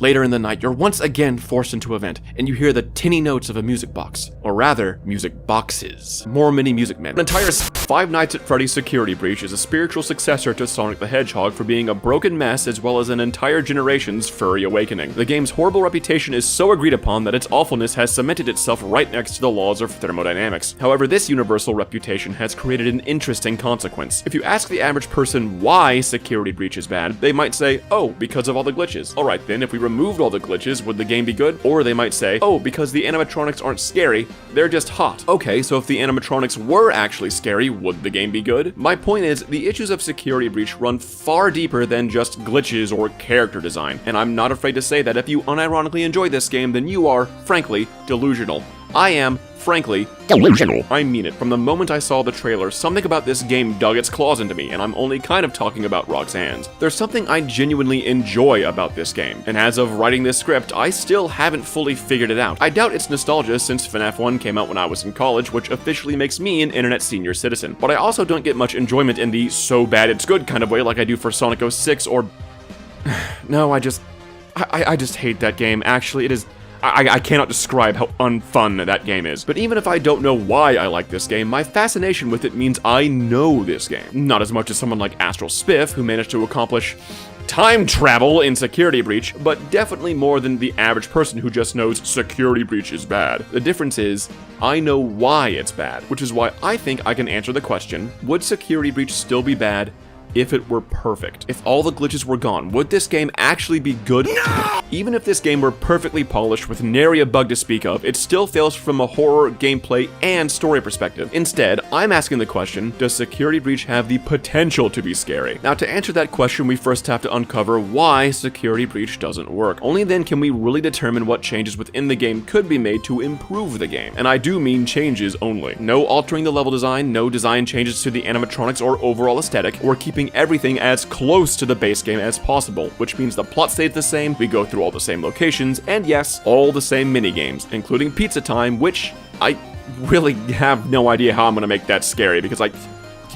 Later in the night, you're once again forced into a vent, and you hear the tinny notes of a music box. Or rather, music boxes. More mini music men. An entire Five Nights at Freddy's Security Breach is a spiritual successor to Sonic the Hedgehog for being a broken mess as well as an entire generation's furry awakening. The game's horrible reputation is so agreed upon that its awfulness has cemented itself right next to the laws of thermodynamics. However, this universal reputation has created an interesting consequence. If you ask the average person why Security Breach is bad, they might say, oh, because of all the glitches. Alright then, if we removed all the glitches, would the game be good? Or they might say, oh, because the animatronics aren't scary, they're just hot. Okay, so if the animatronics were actually scary, would the game be good? My point is, the issues of Security Breach run far deeper than just glitches or character design, and I'm not afraid to say that if you unironically enjoy this game, then you are, frankly, delusional. I am, frankly, delusional. I mean it. From the moment I saw the trailer, something about this game dug its claws into me, and I'm only kind of talking about Roxanne's. There's something I genuinely enjoy about this game, and as of writing this script, I still haven't fully figured it out. I doubt it's nostalgia since FNAF 1 came out when I was in college, which officially makes me an internet senior citizen. But I also don't get much enjoyment in the so bad it's good kind of way like I do for Sonic 06 or... No, I just hate that game. Actually, it is... I cannot describe how unfun that game is. But even if I don't know why I like this game, my fascination with it means I know this game. Not as much as someone like Astral Spiff, who managed to accomplish time travel in Security Breach, but definitely more than the average person who just knows Security Breach is bad. The difference is, I know why it's bad, which is why I think I can answer the question, would Security Breach still be bad if it were perfect? If all the glitches were gone, would this game actually be good? No! Even if this game were perfectly polished with nary a bug to speak of, it still fails from a horror, gameplay, and story perspective. Instead, I'm asking the question, does Security Breach have the potential to be scary? Now, to answer that question, we first have to uncover why Security Breach doesn't work. Only then can we really determine what changes within the game could be made to improve the game. And I do mean changes only. No altering the level design, no design changes to the animatronics or overall aesthetic, or keeping everything as close to the base game as possible, which means the plot stays the same, we go through all the same locations, and yes, all the same minigames, including pizza time, which I really have no idea how I'm gonna make that scary, because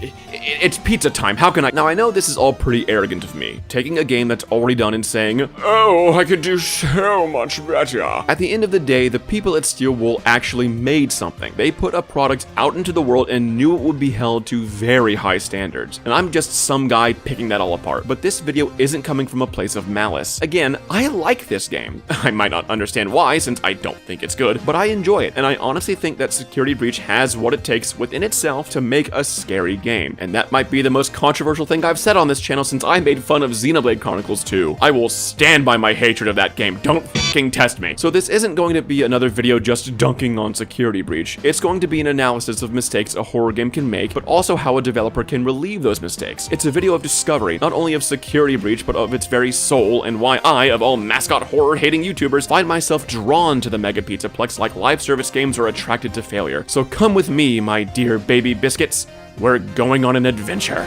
it's pizza time, how can I? Now I know this is all pretty arrogant of me, taking a game that's already done and saying, oh, I could do so much better. At the end of the day, the people at Steel Wool actually made something. They put a product out into the world and knew it would be held to very high standards. And I'm just some guy picking that all apart. But this video isn't coming from a place of malice. Again, I like this game. I might not understand why, since I don't think it's good, but I enjoy it. And I honestly think that Security Breach has what it takes within itself to make a scary game. And that might be the most controversial thing I've said on this channel since I made fun of Xenoblade Chronicles 2. I will stand by my hatred of that game. Don't fucking test me. So this isn't going to be another video just dunking on Security Breach. It's going to be an analysis of mistakes a horror game can make, but also how a developer can relieve those mistakes. It's a video of discovery, not only of Security Breach, but of its very soul, and why I, of all mascot horror-hating YouTubers, find myself drawn to the Mega Pizzaplex like live service games are attracted to failure. So come with me, my dear baby biscuits. We're going on an adventure.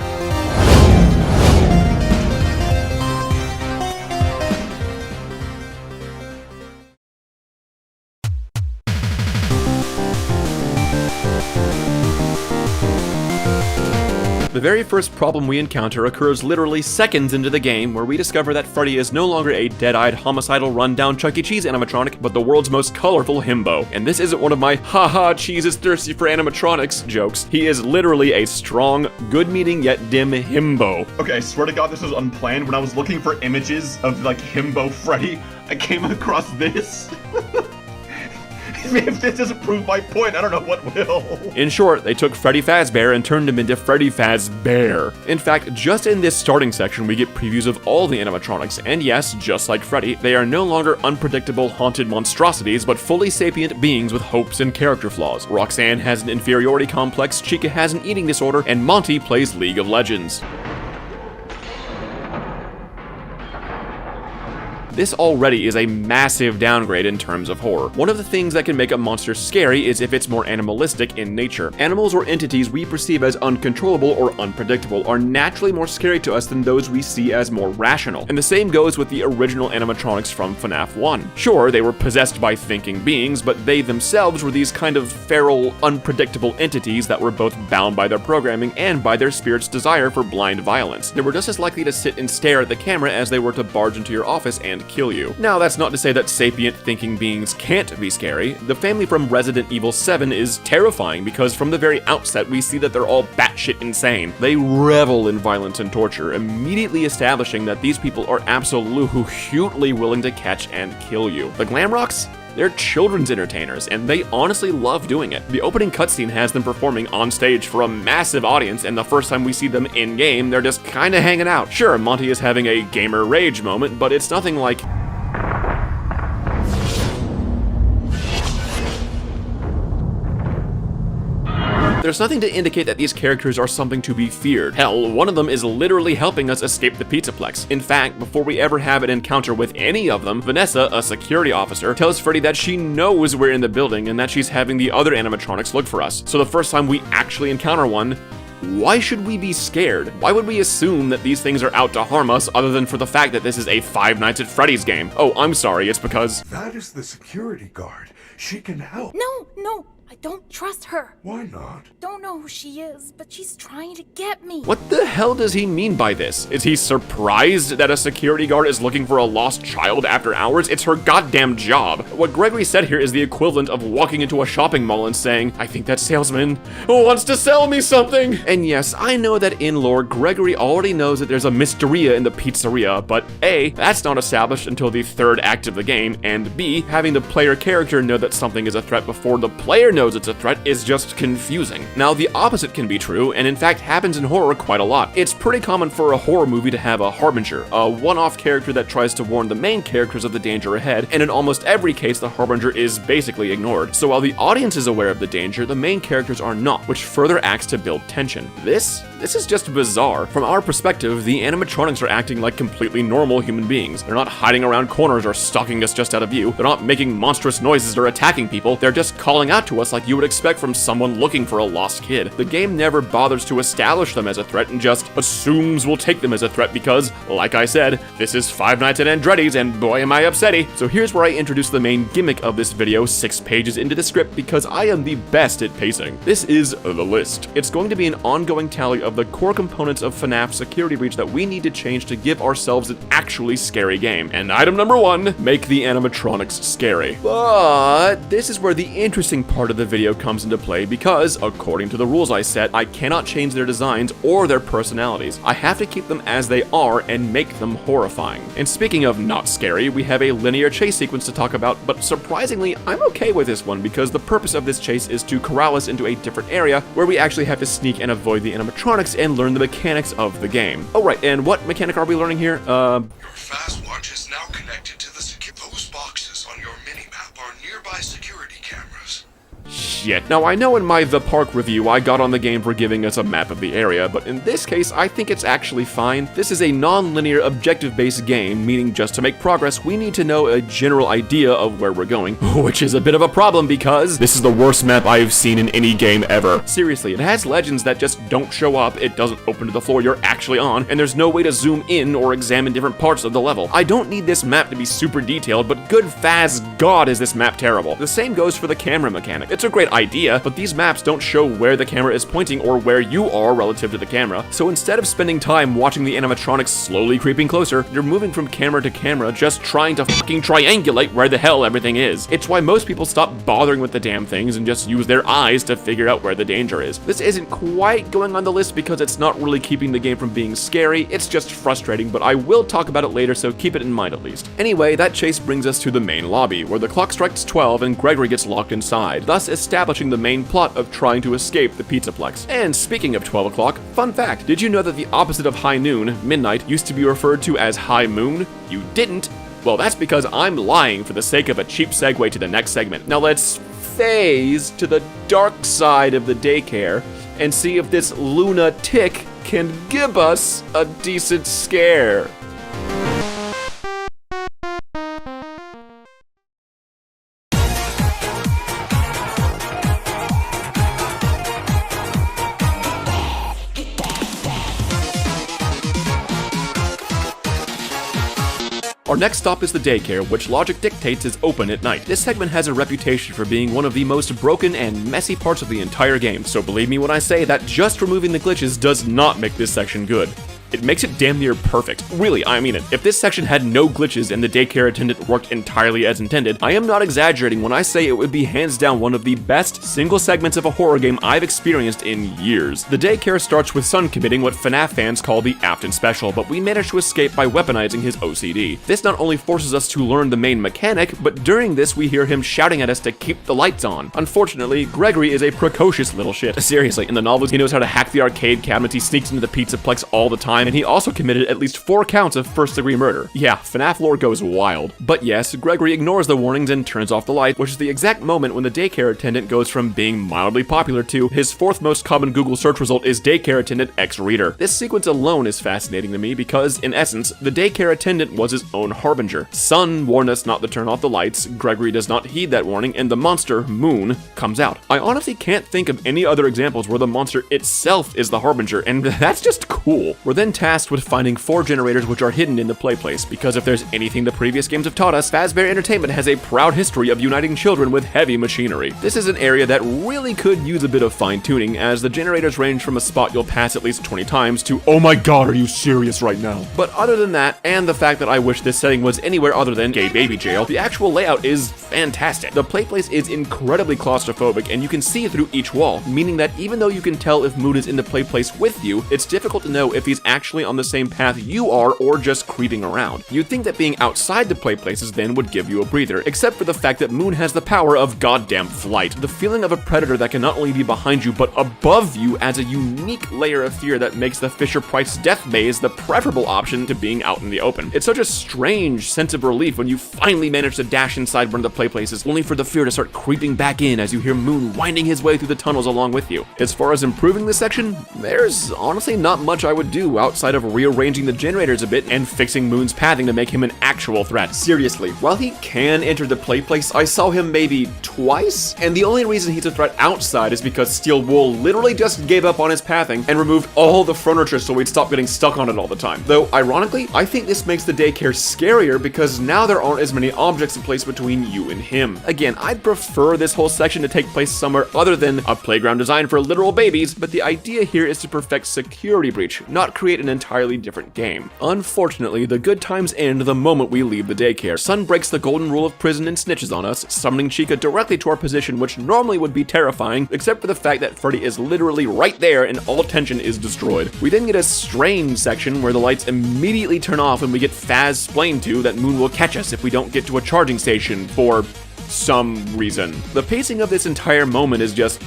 The very first problem we encounter occurs literally seconds into the game, where we discover that Freddy is no longer a dead-eyed, homicidal, run-down Chuck E. Cheese animatronic, but the world's most colorful himbo. And this isn't one of my haha cheese is thirsty for animatronics jokes. He is literally a strong, good-meaning yet dim himbo. Okay, I swear to God this was unplanned. When I was looking for images of like himbo Freddy, I came across this. If this doesn't prove my point, I don't know what will. In short, they took Freddy Fazbear and turned him into Freddy Fazbear. In fact, just in this starting section, we get previews of all the animatronics, and yes, just like Freddy, they are no longer unpredictable, haunted monstrosities, but fully sapient beings with hopes and character flaws. Roxanne has an inferiority complex, Chica has an eating disorder, and Monty plays League of Legends. This already is a massive downgrade in terms of horror. One of the things that can make a monster scary is if it's more animalistic in nature. Animals or entities we perceive as uncontrollable or unpredictable are naturally more scary to us than those we see as more rational. And the same goes with the original animatronics from FNAF 1. Sure, they were possessed by thinking beings, but they themselves were these kind of feral, unpredictable entities that were both bound by their programming and by their spirit's desire for blind violence. They were just as likely to sit and stare at the camera as they were to barge into your office and and kill you. Now, that's not to say that sapient thinking beings can't be scary. The family from Resident Evil 7 is terrifying because from the very outset we see that they're all batshit insane. They revel in violence and torture, immediately establishing that these people are absolutely willing to catch and kill you. The Glamrocks? They're children's entertainers, and they honestly love doing it. The opening cutscene has them performing on stage for a massive audience, and the first time we see them in-game, they're just kinda hanging out. Sure, Monty is having a gamer rage moment, but it's nothing like... There's nothing to indicate that these characters are something to be feared. Hell, one of them is literally helping us escape the Pizzaplex. In fact, before we ever have an encounter with any of them, Vanessa, a security officer, tells Freddy that she knows we're in the building and that she's having the other animatronics look for us. So the first time we actually encounter one, why should we be scared? Why would we assume that these things are out to harm us other than for the fact that this is a Five Nights at Freddy's game? Oh, I'm sorry, it's because... That is the security guard. She can help. No, I don't trust her. Why not? Don't know who she is, but she's trying to get me. What the hell does he mean by this? Is he surprised that a security guard is looking for a lost child after hours? It's her goddamn job. What Gregory said here is the equivalent of walking into a shopping mall and saying, I think that salesman wants to sell me something. And yes, I know that in lore, Gregory already knows that there's a mysteria in the pizzeria, but A, that's not established until the third act of the game, and B, having the player character know that something is a threat before the player knows it's a threat is just confusing. Now, the opposite can be true, and in fact happens in horror quite a lot. It's pretty common for a horror movie to have a harbinger, a one-off character that tries to warn the main characters of the danger ahead, and in almost every case the harbinger is basically ignored. So while the audience is aware of the danger, the main characters are not, which further acts to build tension. This is just bizarre. From our perspective, the animatronics are acting like completely normal human beings. They're not hiding around corners or stalking us just out of view. They're not making monstrous noises or attacking people. They're just calling out to us like you would expect from someone looking for a lost kid. The game never bothers to establish them as a threat and just assumes we'll take them as a threat because, like I said, this is Five Nights at Andretti's and boy am I upsetty. So here's where I introduce the main gimmick of this video 6 pages into the script because I am the best at pacing. This is the list. It's going to be an ongoing tally of the core components of FNAF security breach that we need to change to give ourselves an actually scary game. And item number 1, make the animatronics scary. But this is where the interesting part of the video comes into play because, according to the rules I set, I cannot change their designs or their personalities. I have to keep them as they are and make them horrifying. And speaking of not scary, we have a linear chase sequence to talk about, but surprisingly, I'm okay with this one because the purpose of this chase is to corral us into a different area where we actually have to sneak and avoid the animatronics and learn the mechanics of the game. Oh right, and what mechanic are we learning here? Your fast watch is now connected to the those boxes on your mini-map are nearby security cameras. Shit. Now, I know in my The Park review, I got on the game for giving us a map of the area, but in this case, I think it's actually fine. This is a non-linear, objective-based game, meaning just to make progress, we need to know a general idea of where we're going, which is a bit of a problem because this is the worst map I've seen in any game ever. Seriously, it has legends that just don't show up, it doesn't open to the floor you're actually on, and there's no way to zoom in or examine different parts of the level. I don't need this map to be super detailed, but good Faz God is this map terrible. The same goes for the camera mechanic. It's a great idea, but these maps don't show where the camera is pointing or where you are relative to the camera. So instead of spending time watching the animatronics slowly creeping closer, you're moving from camera to camera just trying to fucking triangulate where the hell everything is. It's why most people stop bothering with the damn things and just use their eyes to figure out where the danger is. This isn't quite going on the list because it's not really keeping the game from being scary, it's just frustrating, but I will talk about it later, so keep it in mind at least. Anyway, that chase brings us to the main lobby, where the clock strikes 12 and Gregory gets locked inside, thus establishing the main plot of trying to escape the Pizzaplex. And speaking of 12 o'clock, fun fact, did you know that the opposite of high noon, midnight, used to be referred to as high moon? You didn't? Well, that's because I'm lying for the sake of a cheap segue to the next segment. Now let's phase to the dark side of the daycare and see if this lunatic can give us a decent scare. Our next stop is the daycare, which logic dictates is open at night. This segment has a reputation for being one of the most broken and messy parts of the entire game, so believe me when I say that just removing the glitches does not make this section good. It makes it damn near perfect. Really, I mean it. If this section had no glitches and the daycare attendant worked entirely as intended, I am not exaggerating when I say it would be hands down one of the best single segments of a horror game I've experienced in years. The daycare starts with Sun committing what FNAF fans call the Afton special, but we manage to escape by weaponizing his OCD. This not only forces us to learn the main mechanic, but during this we hear him shouting at us to keep the lights on. Unfortunately, Gregory is a precocious little shit. Seriously, in the novels he knows how to hack the arcade cabinets, he sneaks into the Pizzaplex all the time, and he also committed at least 4 counts of first-degree murder. Yeah, FNAF lore goes wild. But yes, Gregory ignores the warnings and turns off the light, which is the exact moment when the daycare attendant goes from being mildly popular to his 4th most common Google search result is daycare attendant X reader. This sequence alone is fascinating to me because, in essence, the daycare attendant was his own harbinger. Sun warned us not to turn off the lights, Gregory does not heed that warning, and the monster, Moon, comes out. I honestly can't think of any other examples where the monster itself is the harbinger, and that's just cool. We're then tasked with finding 4 generators which are hidden in the play place, because if there's anything the previous games have taught us, Fazbear Entertainment has a proud history of uniting children with heavy machinery. This is an area that really could use a bit of fine-tuning, as the generators range from a spot you'll pass at least 20 times to, oh my god, are you serious right now? But other than that, and the fact that I wish this setting was anywhere other than gay baby jail, the actual layout is fantastic. The playplace is incredibly claustrophobic, and you can see through each wall, meaning that even though you can tell if Moon is in the playplace with you, it's difficult to know if he's actually on the same path you are or just creeping around. You'd think that being outside the playplaces then would give you a breather, except for the fact that Moon has the power of goddamn flight. The feeling of a predator that can not only be behind you but above you adds a unique layer of fear that makes the Fisher-Price death maze the preferable option to being out in the open. It's such a strange sense of relief when you finally manage to dash inside one of the playplaces, only for the fear to start creeping back in as you hear Moon winding his way through the tunnels along with you. As far as improving this section, there's honestly not much I would do outside of rearranging the generators a bit and fixing Moon's pathing to make him an actual threat. Seriously, while he can enter the playplace, I saw him maybe twice, and the only reason he's a threat outside is because Steel Wool literally just gave up on his pathing and removed all the furniture so he'd stop getting stuck on it all the time. Though, ironically, I think this makes the daycare scarier because now there aren't as many objects in place between you and him. Again, I'd prefer this whole section to take place somewhere other than a playground designed for literal babies, but the idea here is to perfect Security Breach, not create an entirely different game. Unfortunately, the good times end the moment we leave the daycare. Sun breaks the golden rule of prison and snitches on us, summoning Chica directly to our position, which normally would be terrifying, except for the fact that Freddy is literally right there and all tension is destroyed. We then get a strange section where the lights immediately turn off and we get Faz explained to that Moon will catch us if we don't get to a charging station for some reason. The pacing of this entire moment is just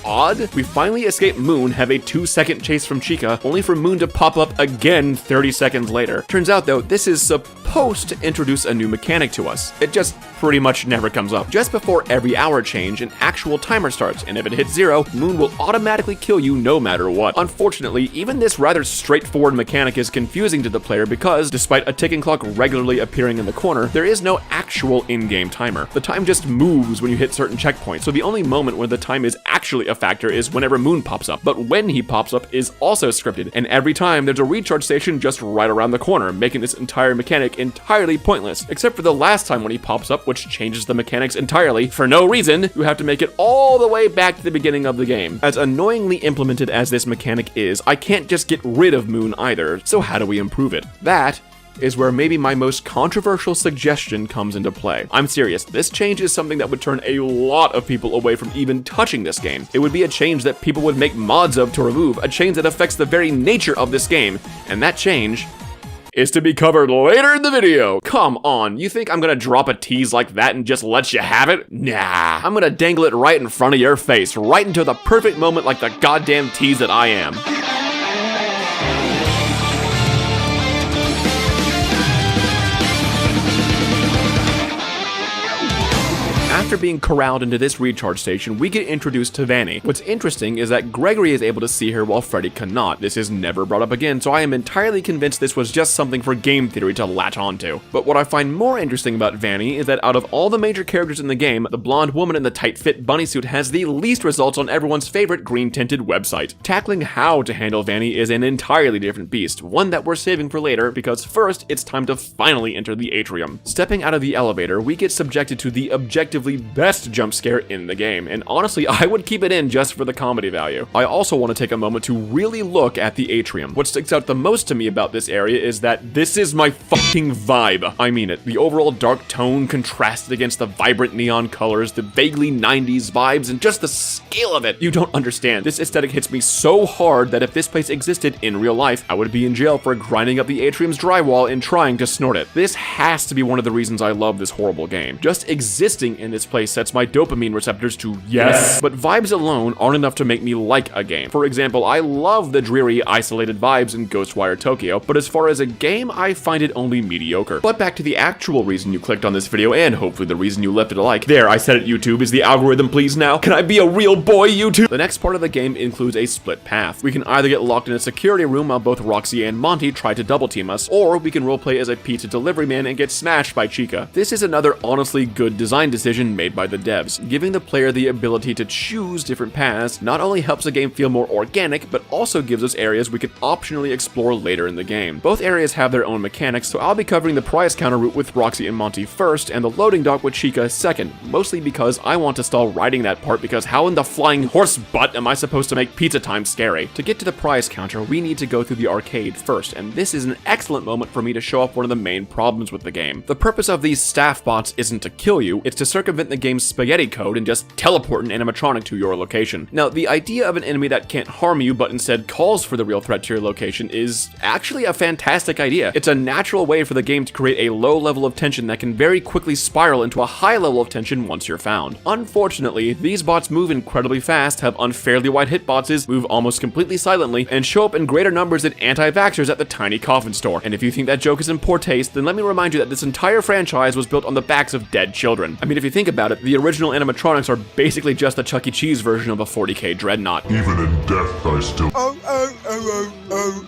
odd. We finally escape Moon, have a 2-second chase from Chica, only for Moon to pop up again 30 seconds later. Turns out though, this is supposed to introduce a new mechanic to us. It just pretty much never comes up. Just before every hour change, an actual timer starts, and if it hits 0, Moon will automatically kill you no matter what. Unfortunately, even this rather straightforward mechanic is confusing to the player because, despite a ticking clock regularly appearing in the corner, there is no actual in-game timer. The time just moves when you hit certain checkpoints, so the only moment where the time is actually a factor is whenever Moon pops up, but when he pops up is also scripted, and every time there's a recharge station just right around the corner, making this entire mechanic entirely pointless, except for the last time when he pops up, which changes the mechanics entirely. For no reason, you have to make it all the way back to the beginning of the game. As annoyingly implemented as this mechanic is, I can't just get rid of Moon either, so how do we improve it? That is where maybe my most controversial suggestion comes into play. I'm serious, this change is something that would turn a lot of people away from even touching this game. It would be a change that people would make mods of to remove, a change that affects the very nature of this game, and that change is to be covered later in the video. Come on, you think I'm gonna drop a tease like that and just let you have it? Nah, I'm gonna dangle it right in front of your face, right into the perfect moment like the goddamn tease that I am. After being corralled into this recharge station, we get introduced to Vanny. What's interesting is that Gregory is able to see her while Freddy cannot. This is never brought up again, so I am entirely convinced this was just something for game theory to latch onto. But what I find more interesting about Vanny is that out of all the major characters in the game, the blonde woman in the tight-fit bunny suit has the least results on everyone's favorite green-tinted website. Tackling how to handle Vanny is an entirely different beast, one that we're saving for later because first, it's time to finally enter the Atrium. Stepping out of the elevator, we get subjected to the objectively the best jump scare in the game, and honestly, I would keep it in just for the comedy value. I also want to take a moment to really look at the Atrium. What sticks out the most to me about this area is that this is my fucking vibe. I mean it. The overall dark tone contrasted against the vibrant neon colors, the vaguely 90s vibes, and just the scale of it. You don't understand. This aesthetic hits me so hard that if this place existed in real life, I would be in jail for grinding up the Atrium's drywall and trying to snort it. This has to be one of the reasons I love this horrible game. Just existing in this place sets my dopamine receptors to yes. But vibes alone aren't enough to make me like a game. For example, I love the dreary, isolated vibes in Ghostwire Tokyo, but as far as a game, I find it only mediocre. But back to the actual reason you clicked on this video, and hopefully the reason you left it a like. There, I said it, YouTube. Is the algorithm pleased now? Can I be a real boy, YouTube? The next part of the game includes a split path. We can either get locked in a security room while both Roxy and Monty try to double team us, or we can roleplay as a pizza delivery man and get smashed by Chica. This is another honestly good design decision made by the devs. Giving the player the ability to choose different paths not only helps the game feel more organic, but also gives us areas we can optionally explore later in the game. Both areas have their own mechanics, so I'll be covering the prize counter route with Roxy and Monty first, and the loading dock with Chica second, mostly because I want to stall writing that part because how in the flying horse butt am I supposed to make pizza time scary? To get to the prize counter, we need to go through the arcade first, and this is an excellent moment for me to show off one of the main problems with the game. The purpose of these staff bots isn't to kill you, it's to circumvent the game's spaghetti code and just teleport an animatronic to your location. Now, the idea of an enemy that can't harm you but instead calls for the real threat to your location is actually a fantastic idea. It's a natural way for the game to create a low level of tension that can very quickly spiral into a high level of tension once you're found. Unfortunately, these bots move incredibly fast, have unfairly wide hitboxes, move almost completely silently, and show up in greater numbers than anti-vaxxers at the tiny coffin store. And if you think that joke is in poor taste, then let me remind you that this entire franchise was built on the backs of dead children. I mean, if you think about it, the original animatronics are basically just a Chuck E. Cheese version of a 40k dreadnought. Even in death, I still...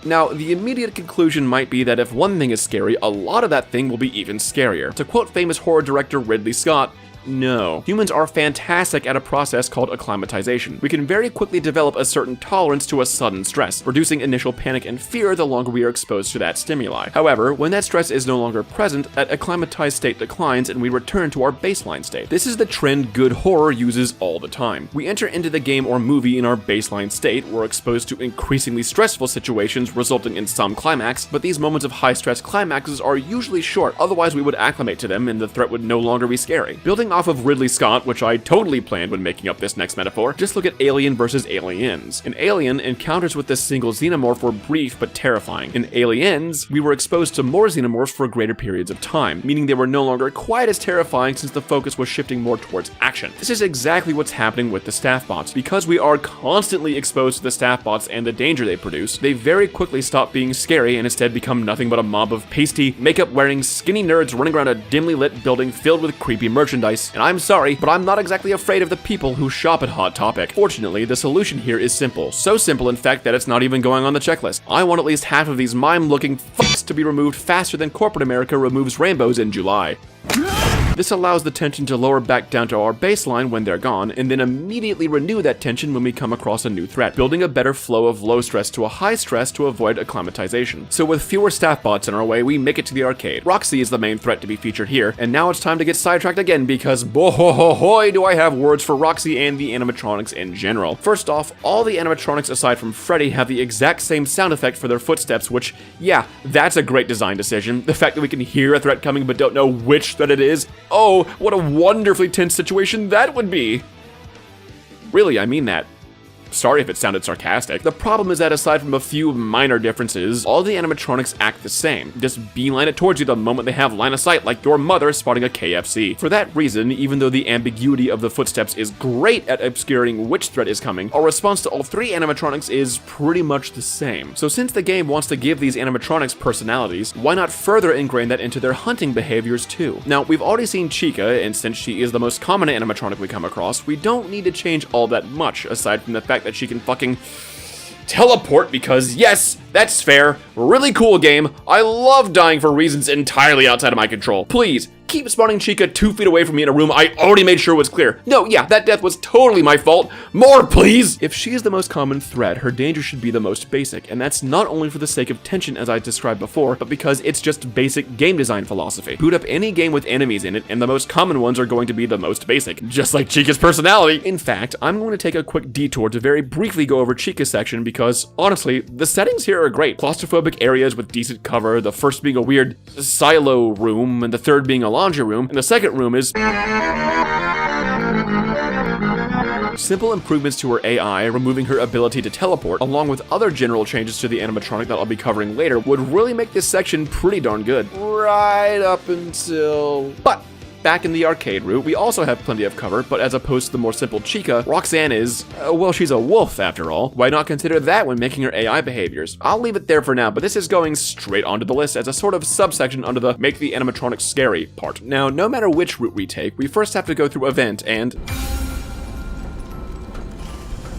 Now, the immediate conclusion might be that if one thing is scary, a lot of that thing will be even scarier. To quote famous horror director Ridley Scott, no. Humans are fantastic at a process called acclimatization. We can very quickly develop a certain tolerance to a sudden stress, reducing initial panic and fear the longer we are exposed to that stimuli. However, when that stress is no longer present, that acclimatized state declines and we return to our baseline state. This is the trend good horror uses all the time. We enter into the game or movie in our baseline state, we're exposed to increasingly stressful situations resulting in some climax, but these moments of high stress climaxes are usually short, otherwise we would acclimate to them and the threat would no longer be scary. Building off of Ridley Scott, which I totally planned when making up this next metaphor, just look at Alien vs. Aliens. In Alien, encounters with this single xenomorph were brief but terrifying. In Aliens, we were exposed to more xenomorphs for greater periods of time, meaning they were no longer quite as terrifying since the focus was shifting more towards action. This is exactly what's happening with the staff bots. Because we are constantly exposed to the staff bots and the danger they produce, they very quickly stop being scary and instead become nothing but a mob of pasty, makeup-wearing, skinny nerds running around a dimly lit building filled with creepy merchandise. And I'm sorry, but I'm not exactly afraid of the people who shop at Hot Topic. Fortunately, the solution here is simple. So simple, in fact, that it's not even going on the checklist. I want at least half of these mime-looking fucks to be removed faster than corporate America removes rainbows in July. This allows the tension to lower back down to our baseline when they're gone, and then immediately renew that tension when we come across a new threat, building a better flow of low stress to a high stress to avoid acclimatization. So with fewer staff bots in our way, we make it to the arcade. Roxy is the main threat to be featured here, and now it's time to get sidetracked again because boy do I have words for Roxy and the animatronics in general. First off, all the animatronics aside from Freddy have the exact same sound effect for their footsteps, which, yeah, that's a great design decision. The fact that we can hear a threat coming but don't know which threat it is, oh, what a wonderfully tense situation that would be! Really, I mean that. Sorry if it sounded sarcastic. The problem is that aside from a few minor differences, all the animatronics act the same. Just beeline it towards you the moment they have line of sight, like your mother spotting a KFC. For that reason, even though the ambiguity of the footsteps is great at obscuring which threat is coming, our response to all three animatronics is pretty much the same. So since the game wants to give these animatronics personalities, why not further ingrain that into their hunting behaviors too? Now, we've already seen Chica, and since she is the most common animatronic we come across, we don't need to change all that much, aside from the fact that she can fucking teleport because, yes, that's fair. Really cool game. I love dying for reasons entirely outside of my control. Please, keep spawning Chica 2 feet away from me in a room I already made sure was clear. No, yeah, that death was totally my fault. More, please! If she is the most common threat, her danger should be the most basic, and that's not only for the sake of tension as I described before, but because it's just basic game design philosophy. Boot up any game with enemies in it, and the most common ones are going to be the most basic, just like Chica's personality. In fact, I'm going to take a quick detour to very briefly go over Chica's section because, honestly, the settings here are great. Claustrophobic areas with decent cover, the first being a weird silo room, and the third being a laundry room, and the second room is simple improvements to her AI, removing her ability to teleport, along with other general changes to the animatronic that I'll be covering later, would really make this section pretty darn good. Right up until... But back in the arcade route, we also have plenty of cover, but as opposed to the more simple Chica, Roxanne is, well, she's a wolf after all. Why not consider that when making her AI behaviors? I'll leave it there for now, but this is going straight onto the list as a sort of subsection under the make the animatronic scary part. Now, no matter which route we take, we first have to go through Event and...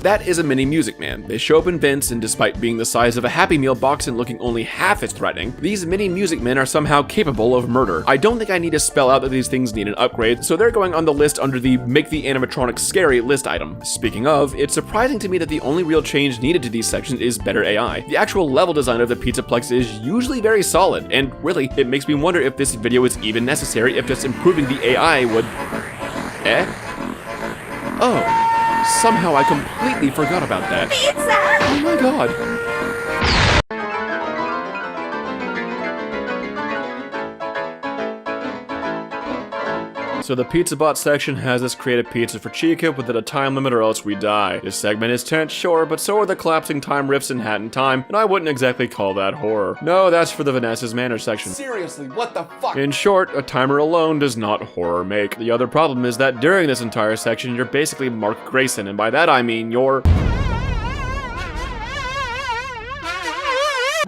That is a mini Music Man. They show up in vents, and despite being the size of a Happy Meal box and looking only half as threatening, these mini Music Men are somehow capable of murder. I don't think I need to spell out that these things need an upgrade, so they're going on the list under the Make the Animatronic Scary list item. Speaking of, it's surprising to me that the only real change needed to these sections is better AI. The actual level design of the Pizzaplex is usually very solid, and really, it makes me wonder if this video is even necessary, if just improving the AI would... Oh. Somehow I completely forgot about that. Pizza! Oh my god. So the Pizza Bot section has us create a pizza for Chica within a time limit or else we die. This segment is tense, sure, but so are the collapsing time riffs in Hat in Time, and I wouldn't exactly call that horror. No, that's for the Vanessa's Manor section. Seriously, what the fuck? In short, a timer alone does not horror make. The other problem is that during this entire section, you're basically Mark Grayson, and by that I mean you're...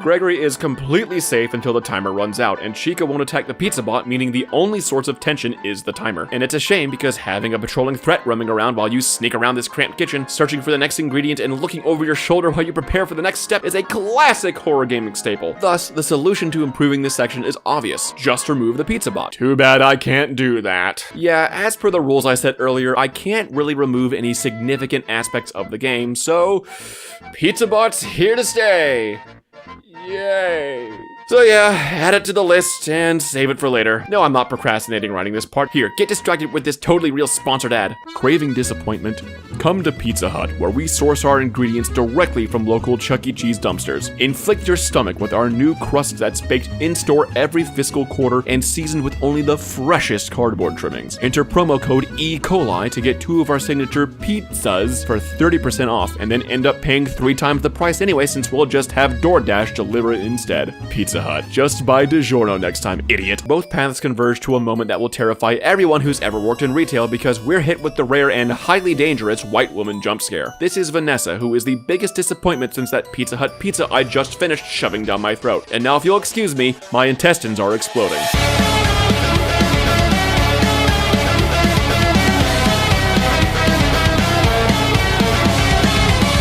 Gregory is completely safe until the timer runs out, and Chica won't attack the Pizza Bot, meaning the only source of tension is the timer. And it's a shame because having a patrolling threat roaming around while you sneak around this cramped kitchen, searching for the next ingredient and looking over your shoulder while you prepare for the next step is a classic horror gaming staple. Thus, the solution to improving this section is obvious. Just remove the Pizza Bot. Too bad I can't do that. Yeah, as per the rules I said earlier, I can't really remove any significant aspects of the game, so Pizza Bot's here to stay. Yay. So yeah, add it to the list and save it for later. No, I'm not procrastinating writing this part. Here, get distracted with this totally real sponsored ad. Craving disappointment? Come to Pizza Hut, where we source our ingredients directly from local Chuck E. Cheese dumpsters. Inflict your stomach with our new crust that's baked in-store every fiscal quarter and seasoned with only the freshest cardboard trimmings. Enter promo code E. coli to get 2 of our signature pizzas for 30% off, and then end up paying 3 times the price anyway since we'll just have DoorDash deliver it instead. Pizza Hut. Just buy DiGiorno next time, idiot. Both paths converge to a moment that will terrify everyone who's ever worked in retail because we're hit with the rare and highly dangerous white woman jump scare. This is Vanessa, who is the biggest disappointment since that Pizza Hut pizza I just finished shoving down my throat. And now if you'll excuse me, my intestines are exploding.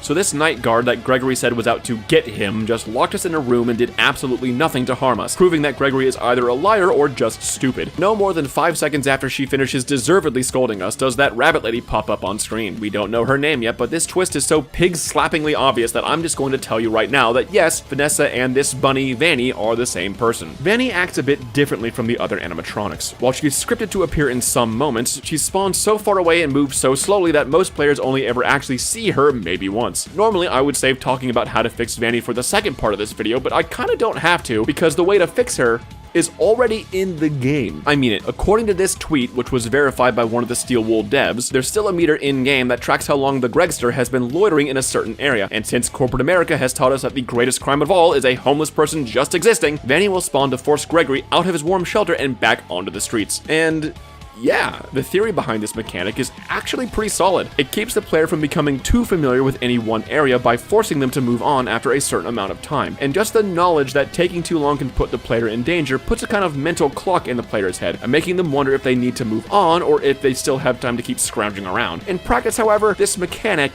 So this night guard that Gregory said was out to get him just locked us in a room and did absolutely nothing to harm us, proving that Gregory is either a liar or just stupid. No more than 5 seconds after she finishes deservedly scolding us does that rabbit lady pop up on screen. We don't know her name yet, but this twist is so pig-slappingly obvious that I'm just going to tell you right now that yes, Vanessa and this bunny, Vanny, are the same person. Vanny acts a bit differently from the other animatronics. While she's scripted to appear in some moments, she spawns so far away and moves so slowly that most players only ever actually see her maybe once. Normally, I would save talking about how to fix Vanny for the second part of this video, but I kinda don't have to, because the way to fix her is already in the game. I mean it. According to this tweet, which was verified by one of the Steel Wool devs, there's still a meter in-game that tracks how long the Gregster has been loitering in a certain area, and since corporate America has taught us that the greatest crime of all is a homeless person just existing, Vanny will spawn to force Gregory out of his warm shelter and back onto the streets. And yeah, the theory behind this mechanic is actually pretty solid. It keeps the player from becoming too familiar with any one area by forcing them to move on after a certain amount of time. And just the knowledge that taking too long can put the player in danger puts a kind of mental clock in the player's head, and making them wonder if they need to move on or if they still have time to keep scrounging around. In practice, however, this mechanic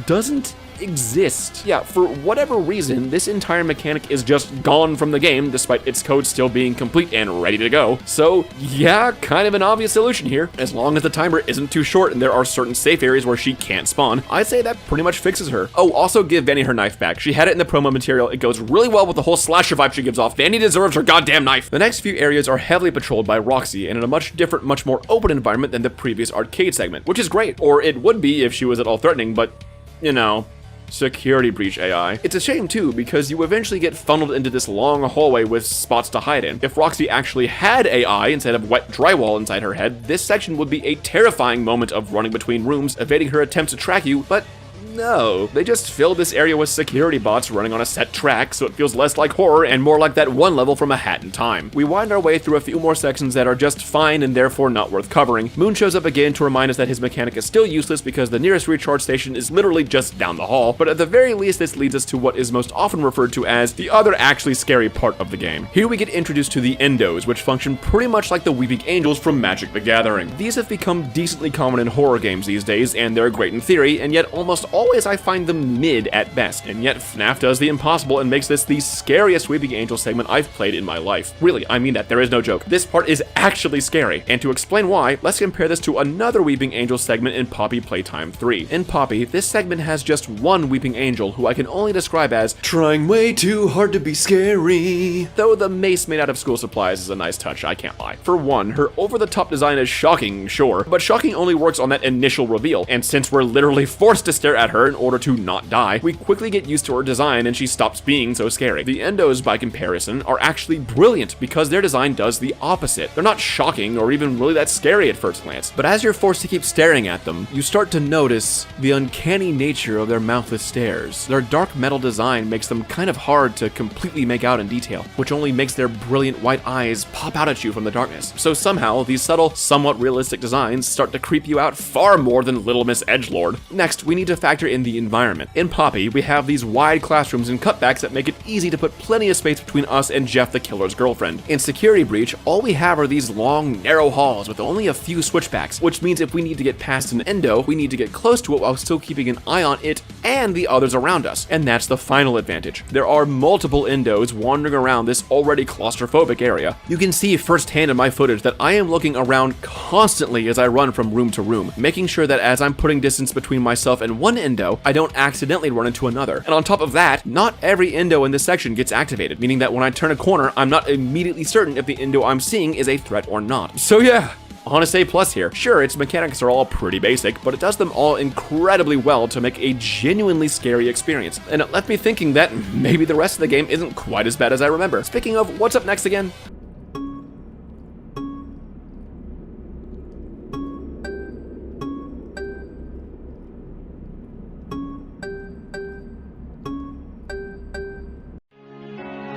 doesn't exist. Yeah, for whatever reason, this entire mechanic is just gone from the game, despite its code still being complete and ready to go. So yeah, kind of an obvious solution here. As long as the timer isn't too short and there are certain safe areas where she can't spawn, I'd say that pretty much fixes her. Oh, also give Vanny her knife back. She had it in the promo material. It goes really well with the whole slasher vibe she gives off. Vanny deserves her goddamn knife. The next few areas are heavily patrolled by Roxy and in a much different, much more open environment than the previous arcade segment, which is great. Or it would be if she was at all threatening, but you know, security breach AI. It's a shame too, because you eventually get funneled into this long hallway with spots to hide in. If Roxy actually had AI instead of wet drywall inside her head, this section would be a terrifying moment of running between rooms, evading her attempts to track you, but no, they just filled this area with security bots running on a set track, so it feels less like horror and more like that one level from A Hat in Time. We wind our way through a few more sections that are just fine and therefore not worth covering. Moon shows up again to remind us that his mechanic is still useless because the nearest recharge station is literally just down the hall, but at the very least this leads us to what is most often referred to as the other actually scary part of the game. Here we get introduced to the endos, which function pretty much like the weeping angels from Magic the Gathering. These have become decently common in horror games these days, and they're great in theory, and yet almost always I find them mid at best, and yet FNAF does the impossible and makes this the scariest Weeping Angel segment I've played in my life. Really, I mean that, there is no joke. This part is actually scary, and to explain why, let's compare this to another Weeping Angel segment in Poppy Playtime 3. In Poppy, this segment has just one Weeping Angel who I can only describe as trying way too hard to be scary. Though the mace made out of school supplies is a nice touch, I can't lie. For one, her over-the-top design is shocking, sure, but shocking only works on that initial reveal, and since we're literally forced to stare at her in order to not die, we quickly get used to her design and she stops being so scary. The endos, by comparison, are actually brilliant because their design does the opposite. They're not shocking or even really that scary at first glance, but as you're forced to keep staring at them, you start to notice the uncanny nature of their mouthless stares. Their dark metal design makes them kind of hard to completely make out in detail, which only makes their brilliant white eyes pop out at you from the darkness. So somehow, these subtle, somewhat realistic designs start to creep you out far more than Little Miss Edgelord. Next, we need to factor in the environment. In Poppy, we have these wide classrooms and cutbacks that make it easy to put plenty of space between us and Jeff the killer's girlfriend. In Security Breach, all we have are these long, narrow halls with only a few switchbacks, which means if we need to get past an endo, we need to get close to it while still keeping an eye on it and the others around us. And that's the final advantage. There are multiple endos wandering around this already claustrophobic area. You can see firsthand in my footage that I am looking around constantly as I run from room to room, making sure that as I'm putting distance between myself and one endo, I don't accidentally run into another. And on top of that, not every endo in this section gets activated, meaning that when I turn a corner, I'm not immediately certain if the endo I'm seeing is a threat or not. So yeah, honest A+ here. Sure, its mechanics are all pretty basic, but it does them all incredibly well to make a genuinely scary experience. And it left me thinking that maybe the rest of the game isn't quite as bad as I remember. Speaking of, what's up next again?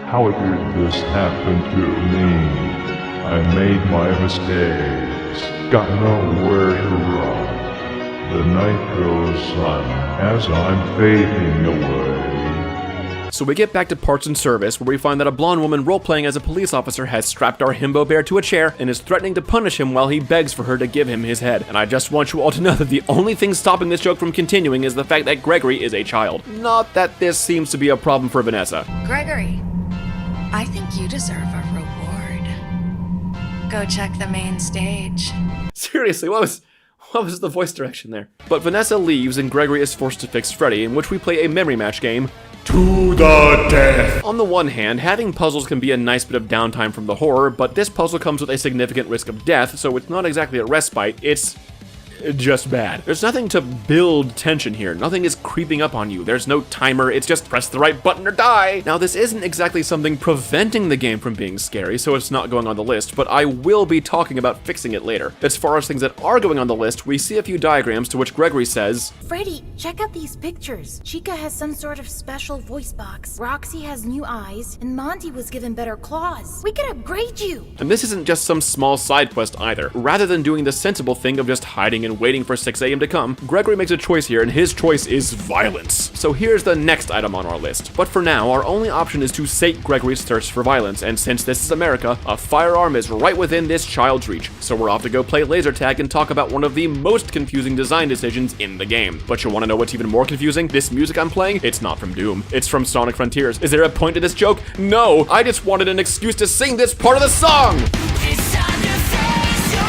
How did this happen to me? I made my mistakes, got nowhere to run. The night goes on as I'm fading away. So we get back to parts and service, where we find that a blonde woman role-playing as a police officer has strapped our himbo bear to a chair and is threatening to punish him while he begs for her to give him his head. And I just want you all to know that the only thing stopping this joke from continuing is the fact that Gregory is a child. Not that this seems to be a problem for Vanessa. Gregory, I think you deserve a reward. Go check the main stage. Seriously, what was the voice direction there? But Vanessa leaves and Gregory is forced to fix Freddy, in which we play a memory match game to the death. On the one hand, having puzzles can be a nice bit of downtime from the horror, but this puzzle comes with a significant risk of death, so it's not exactly a respite, it's just bad. There's nothing to build tension here. Nothing is creeping up on you. There's no timer. It's just press the right button or die. Now, this isn't exactly something preventing the game from being scary, so it's not going on the list, but I will be talking about fixing it later. As far as things that are going on the list, we see a few diagrams to which Gregory says, Freddy, check out these pictures. Chica has some sort of special voice box. Roxy has new eyes, and Monty was given better claws. We could upgrade you. and this isn't just some small side quest either. Rather than doing the sensible thing of just hiding and waiting for 6 a.m. to come, Gregory makes a choice here, and his choice is violence. So here's the next item on our list. But for now, our only option is to sate Gregory's thirst for violence, and since this is America, a firearm is right within this child's reach. So we're off to go play laser tag and talk about one of the most confusing design decisions in the game. But you want to know what's even more confusing? This music I'm playing, it's not from Doom. It's from Sonic Frontiers. Is there a point to this joke? No! I just wanted an excuse to sing this part of the song! It's time to face your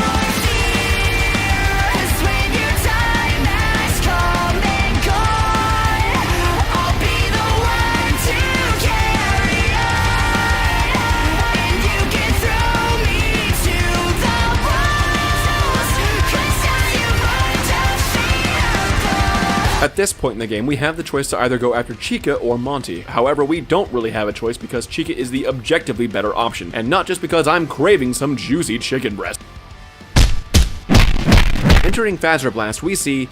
fears when your time has come and gone. I'll be the one to carry on, and you can throw me to the wolves, 'cause I am undefeatable. At this point in the game, we have the choice to either go after Chica or Monty. However, we don't really have a choice because Chica is the objectively better option, and not just because I'm craving some juicy chicken breast. Entering Fazer Blast, we see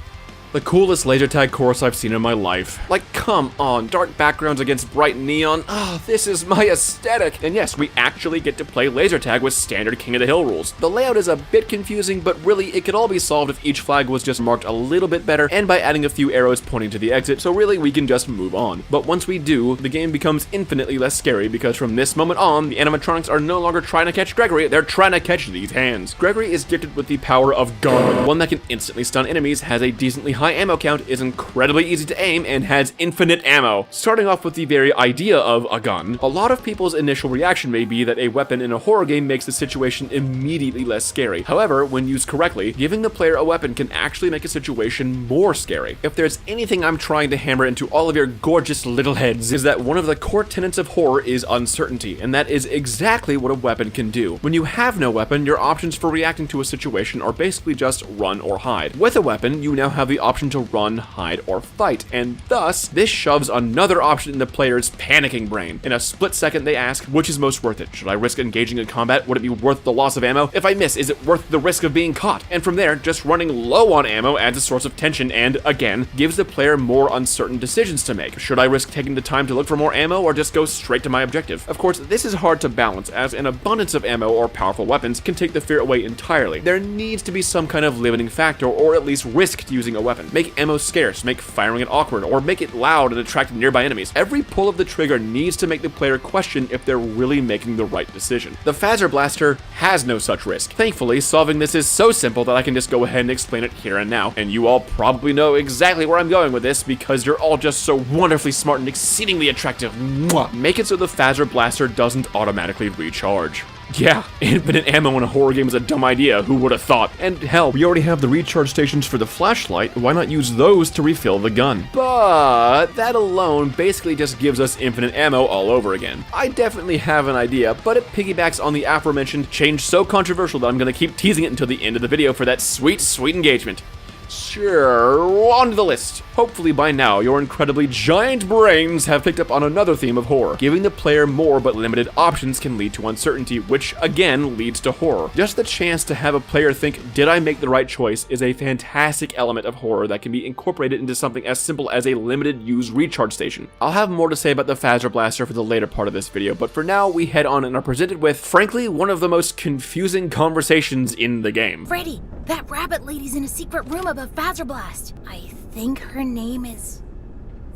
the coolest laser tag course I've seen in my life. Like, come on, dark backgrounds against bright neon. This is my aesthetic. And yes, we actually get to play laser tag with standard King of the Hill rules. The layout is a bit confusing, but really it could all be solved if each flag was just marked a little bit better and by adding a few arrows pointing to the exit, so really we can just move on. But once we do, the game becomes infinitely less scary because from this moment on, the animatronics are no longer trying to catch Gregory, they're trying to catch these hands. Gregory is gifted with the power of Gun, one that can instantly stun enemies, has a decently high ammo count, is incredibly easy to aim, and has infinite ammo. Starting off with the very idea of a gun, a lot of people's initial reaction may be that a weapon in a horror game makes the situation immediately less scary. However, when used correctly, giving the player a weapon can actually make a situation more scary. If there's anything I'm trying to hammer into all of your gorgeous little heads, is that one of the core tenets of horror is uncertainty, and that is exactly what a weapon can do. When you have no weapon, your options for reacting to a situation are basically just run or hide. With a weapon, you now have the option to run, hide, or fight, and thus, this shoves another option in the player's panicking brain. In a split second, they ask, which is most worth it? Should I risk engaging in combat? Would it be worth the loss of ammo? If I miss, is it worth the risk of being caught? And from there, just running low on ammo adds a source of tension and, again, gives the player more uncertain decisions to make. Should I risk taking the time to look for more ammo, or just go straight to my objective? Of course, this is hard to balance, as an abundance of ammo or powerful weapons can take the fear away entirely. There needs to be some kind of limiting factor, or at least risk to using a weapon. Make ammo scarce, make firing it awkward, or make it loud and attract nearby enemies. Every pull of the trigger needs to make the player question if they're really making the right decision. The Fazer Blaster has no such risk. Thankfully, solving this is so simple that I can just go ahead and explain it here and now, and you all probably know exactly where I'm going with this because you're all just so wonderfully smart and exceedingly attractive. Mwah! Make it so the Fazer Blaster doesn't automatically recharge. Yeah, infinite ammo in a horror game is a dumb idea, who would have thought? And hell, we already have the recharge stations for the flashlight, why not use those to refill the gun? But that alone basically just gives us infinite ammo all over again. I definitely have an idea, but it piggybacks on the aforementioned change so controversial that I'm gonna keep teasing it until the end of the video for that sweet, sweet engagement. Sure, on to the list. Hopefully by now, your incredibly giant brains have picked up on another theme of horror. Giving the player more but limited options can lead to uncertainty, which again leads to horror. Just the chance to have a player think, did I make the right choice, is a fantastic element of horror that can be incorporated into something as simple as a limited use recharge station. I'll have more to say about the Fazer Blaster for the later part of this video, but for now, we head on and are presented with, frankly, one of the most confusing conversations in the game. Freddy, that rabbit lady's in a secret room above Fazer Blast. I think her name is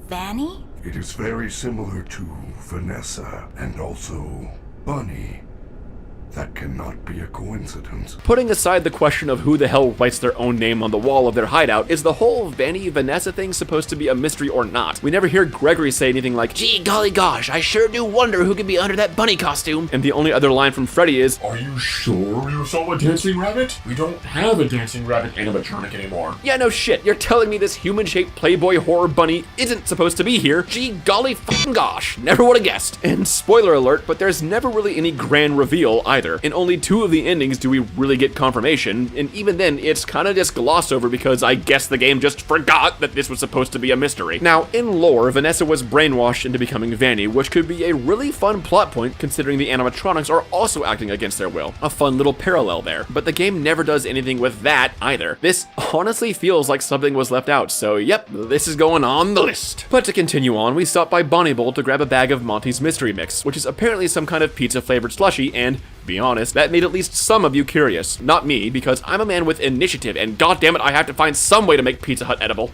Vanny? It is very similar to Vanessa and also Bunny. That cannot be a coincidence. Putting aside the question of who the hell writes their own name on the wall of their hideout, is the whole Vanny-Vanessa thing supposed to be a mystery or not? We never hear Gregory say anything like, gee golly gosh, I sure do wonder who could be under that bunny costume. And the only other line from Freddy is, Are you sure you saw a dancing rabbit? We don't have a dancing rabbit animatronic anymore. yeah, no shit, you're telling me this human-shaped Playboy horror bunny isn't supposed to be here? Gee golly fucking gosh, never would have guessed. And spoiler alert, but there's never really any grand reveal either. In only 2 of the endings do we really get confirmation, and even then, it's kinda just glossed over because I guess the game just forgot that this was supposed to be a mystery. Now, in lore, Vanessa was brainwashed into becoming Vanny, which could be a really fun plot point considering the animatronics are also acting against their will. A fun little parallel there. But the game never does anything with that either. This honestly feels like something was left out, so yep, this is going on the list. But to continue on, we stop by Bonnie Bowl to grab a bag of Monty's mystery mix, which is apparently some kind of pizza-flavored slushie, and be honest, that made at least some of you curious. Not me, because I'm a man with initiative, and goddammit, I have to find some way to make Pizza Hut edible.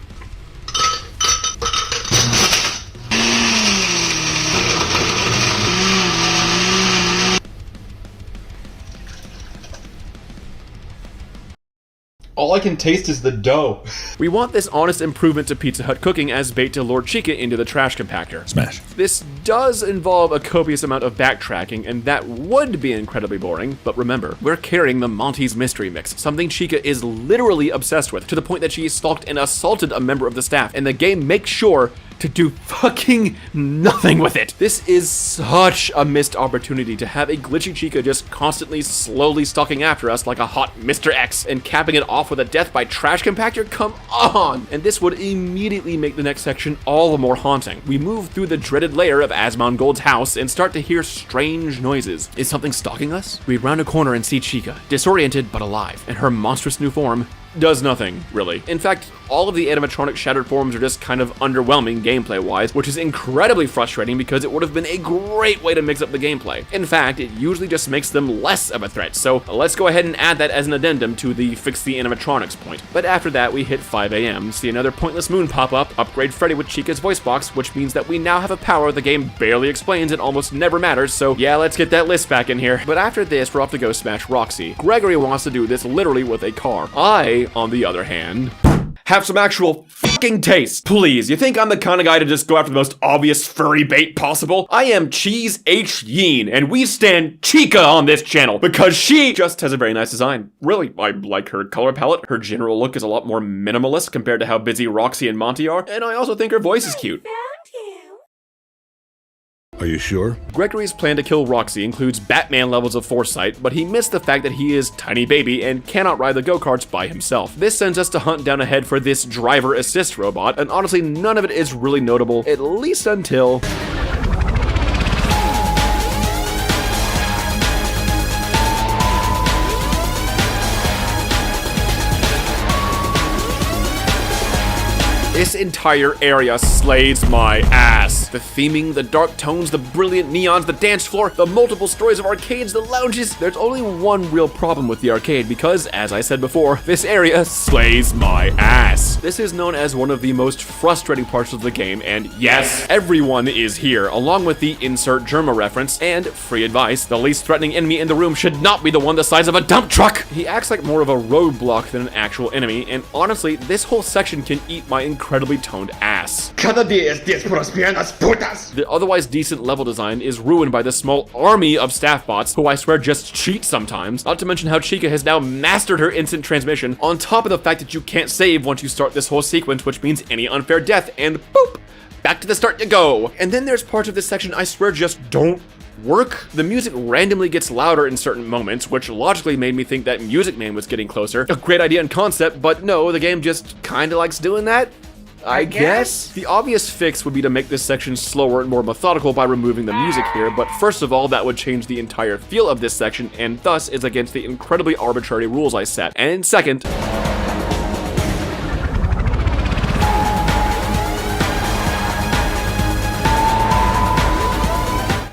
All I can taste is the dough. We want this honest improvement to Pizza Hut cooking as bait to lure Chica into the trash compactor. Smash. This does involve a copious amount of backtracking, and that would be incredibly boring, but remember, we're carrying the Monty's Mystery Mix, something Chica is literally obsessed with, to the point that she stalked and assaulted a member of the staff, and the game makes sure to do fucking nothing with it. This is such a missed opportunity to have a glitchy Chica just constantly slowly stalking after us like a hot Mr. X and capping it off with a death by trash compactor. Come on! And this would immediately make the next section all the more haunting. We move through the dreaded lair of Asmongold's house and start to hear strange noises. Is something stalking us? We round a corner and see Chica, disoriented but alive, and her monstrous new form does nothing, really. In fact, all of the animatronic shattered forms are just kind of underwhelming gameplay-wise, which is incredibly frustrating because it would have been a great way to mix up the gameplay. In fact, it usually just makes them less of a threat, so let's go ahead and add that as an addendum to the fix the animatronics point. But after that, we hit 5 AM, see another pointless moon pop up, upgrade Freddy with Chica's voice box, which means that we now have a power the game barely explains and almost never matters, so yeah, let's get that list back in here. But after this, we're off to go smash Roxy. Gregory wants to do this literally with a car. I, on the other hand, have some actual fucking taste. Please, you think I'm the kind of guy to just go after the most obvious furry bait possible? I am Cheese H. Yeen, and we stand Chica on this channel because she just has a very nice design. Really, I like her color palette. Her general look is a lot more minimalist compared to how busy Roxy and Monty are, and I also think her voice is cute. Are you sure? Gregory's plan to kill Roxy includes Batman levels of foresight, but he missed the fact that he is tiny baby and cannot ride the go-karts by himself. This sends us to hunt down ahead for this driver assist robot, and honestly none of it is really notable, at least until... This entire area slays my ass. The theming, the dark tones, the brilliant neons, the dance floor, the multiple stories of arcades, the lounges. There's only one real problem with the arcade because, as I said before, this area slays my ass. This is known as one of the most frustrating parts of the game, and yes, everyone is here, along with the insert Germa reference, and free advice, the least threatening enemy in the room should not be the one the size of a dump truck. He acts like more of a roadblock than an actual enemy, and honestly, this whole section can eat my incredibly toned ass. The otherwise decent level design is ruined by the small army of staff bots who I swear just cheat sometimes, not to mention how Chica has now mastered her instant transmission, on top of the fact that you can't save once you start this whole sequence, which means any unfair death, and boop, back to the start you go. And then there's parts of this section I swear just don't work. The music randomly gets louder in certain moments, which logically made me think that MidiMan was getting closer. A great idea and concept, but no, the game just kinda likes doing that. I guess? The obvious fix would be to make this section slower and more methodical by removing the music here, but first of all, that would change the entire feel of this section, and thus is against the incredibly arbitrary rules I set. And second,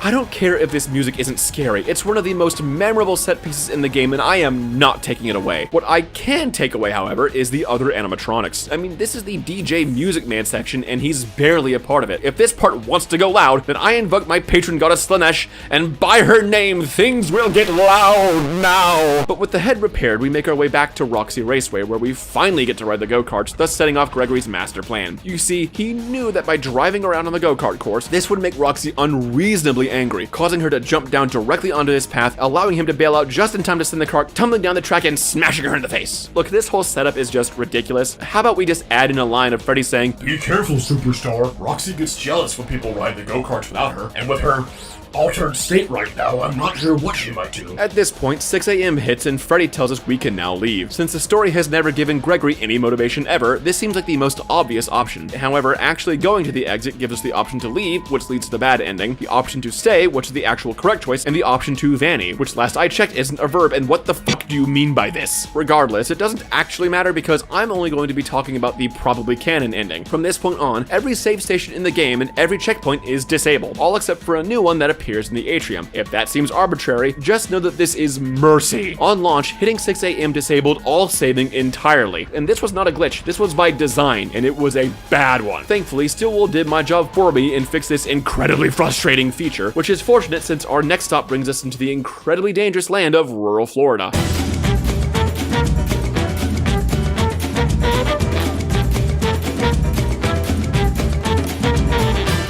I don't care if this music isn't scary. It's one of the most memorable set pieces in the game, and I am not taking it away. What I can take away, however, is the other animatronics. I mean, this is the DJ Music Man section, and he's barely a part of it. If this part wants to go loud, then I invoke my patron goddess Slanesh, and by her name, things will get loud now! But with the head repaired, we make our way back to Roxy Raceway, where we finally get to ride the go-karts, thus setting off Gregory's master plan. You see, he knew that by driving around on the go-kart course, this would make Roxy unreasonably angry, causing her to jump down directly onto his path, allowing him to bail out just in time to send the car tumbling down the track and smashing her in the face. Look, this whole setup is just ridiculous. How about we just add in a line of Freddy saying, "Be careful, superstar. Roxy gets jealous when people ride the go-karts without her, and with her altered state right now, I'm not sure what she might do." At this point, 6 AM hits and Freddy tells us we can now leave. Since the story has never given Gregory any motivation ever, this seems like the most obvious option. However, actually going to the exit gives us the option to leave, which leads to the bad ending, the option to stay, which is the actual correct choice, and the option to Vanny, which last I checked isn't a verb, and what the fuck do you mean by this? Regardless, it doesn't actually matter because I'm only going to be talking about the probably canon ending. From this point on, every save station in the game and every checkpoint is disabled, all except for a new one that appears appears in the Atrium. If that seems arbitrary, just know that this is mercy. On launch, hitting 6 AM disabled all saving entirely. And this was not a glitch, this was by design, and it was a bad one. Thankfully, Stillwell did my job for me and fixed this incredibly frustrating feature, which is fortunate since our next stop brings us into the incredibly dangerous land of rural Florida.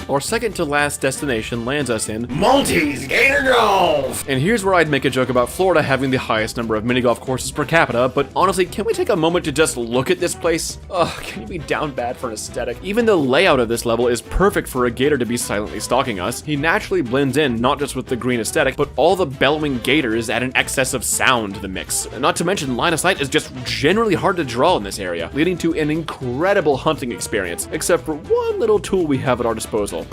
Our second to last destination lands us in Monty's Gator Golf! And here's where I'd make a joke about Florida having the highest number of mini golf courses per capita, but honestly, can we take a moment to just look at this place? Ugh, can you be down bad for an aesthetic? Even the layout of this level is perfect for a gator to be silently stalking us. He naturally blends in not just with the green aesthetic, but all the bellowing gators add an excess of sound to the mix. Not to mention, line of sight is just generally hard to draw in this area, leading to an incredible hunting experience, except for one little tool we have at our disposal.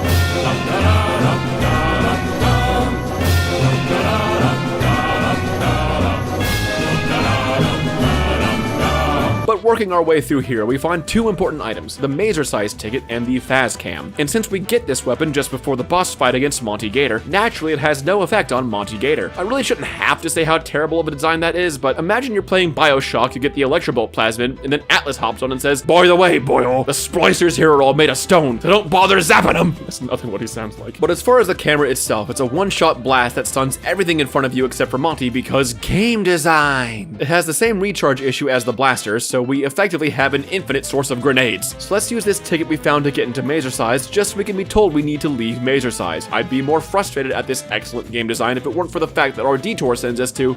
But working our way through here, we find two important items, the Mazer-sized ticket and the Faz Cam. And since we get this weapon just before the boss fight against Monty Gator, naturally it has no effect on Monty Gator. I really shouldn't have to say how terrible of a design that is, but imagine you're playing Bioshock, you get the Electrobolt plasmid, and then Atlas hops on and says, "By the way, boyo, the splicers here are all made of stone, so don't bother zapping them." That's nothing what he sounds like. But as far as the camera itself, it's a one-shot blast that stuns everything in front of you except for Monty because game design. It has the same recharge issue as the blasters, so we effectively have an infinite source of grenades. So let's use this ticket we found to get into Mazer-size just so we can be told we need to leave Mazer-size. I'd be more frustrated at this excellent game design if it weren't for the fact that our detour sends us to...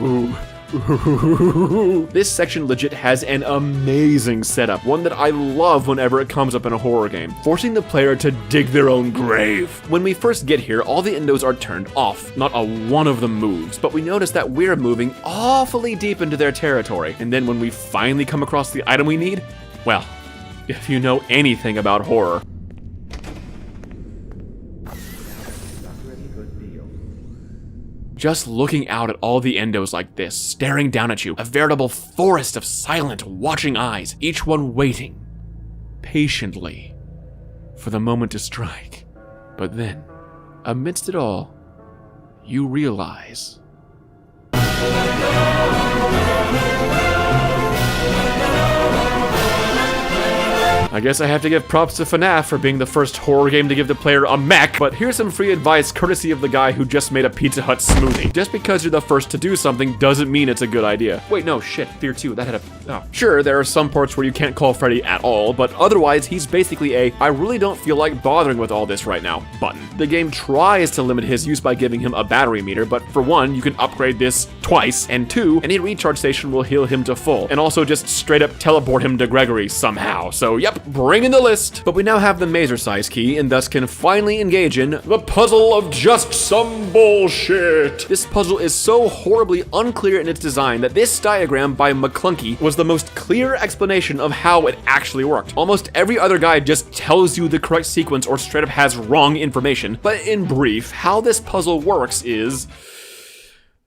Ooh. This section legit has an amazing setup, one that I love whenever it comes up in a horror game, forcing the player to dig their own grave. When we first get here, all the endos are turned off, not a one of them moves, but we notice that we're moving awfully deep into their territory, and then when we finally come across the item we need, well, if you know anything about horror, just looking out at all the endos like this, staring down at you, a veritable forest of silent, watching eyes, each one waiting, patiently, for the moment to strike. But then, amidst it all, you realize... I guess I have to give props to FNAF for being the first horror game to give the player a mech, but here's some free advice courtesy of the guy who just made a Pizza Hut smoothie. Just because you're the first to do something doesn't mean it's a good idea. Wait, no, shit, Fear 2, that had a... Oh. Sure, there are some parts where you can't call Freddy at all, but otherwise he's basically a I really don't feel like bothering with all this right now button. The game tries to limit his use by giving him a battery meter, but for one, you can upgrade this twice, and two, any recharge station will heal him to full, and also just straight up teleport him to Gregory somehow. So yep, bring in the list. But we now have the Mazer-size key and thus can finally engage in the puzzle of just some bullshit. This puzzle is so horribly unclear in its design that this diagram by McClunky was the most clear explanation of how it actually worked. Almost every other guide just tells you the correct sequence or straight up has wrong information. But in brief, how this puzzle works is...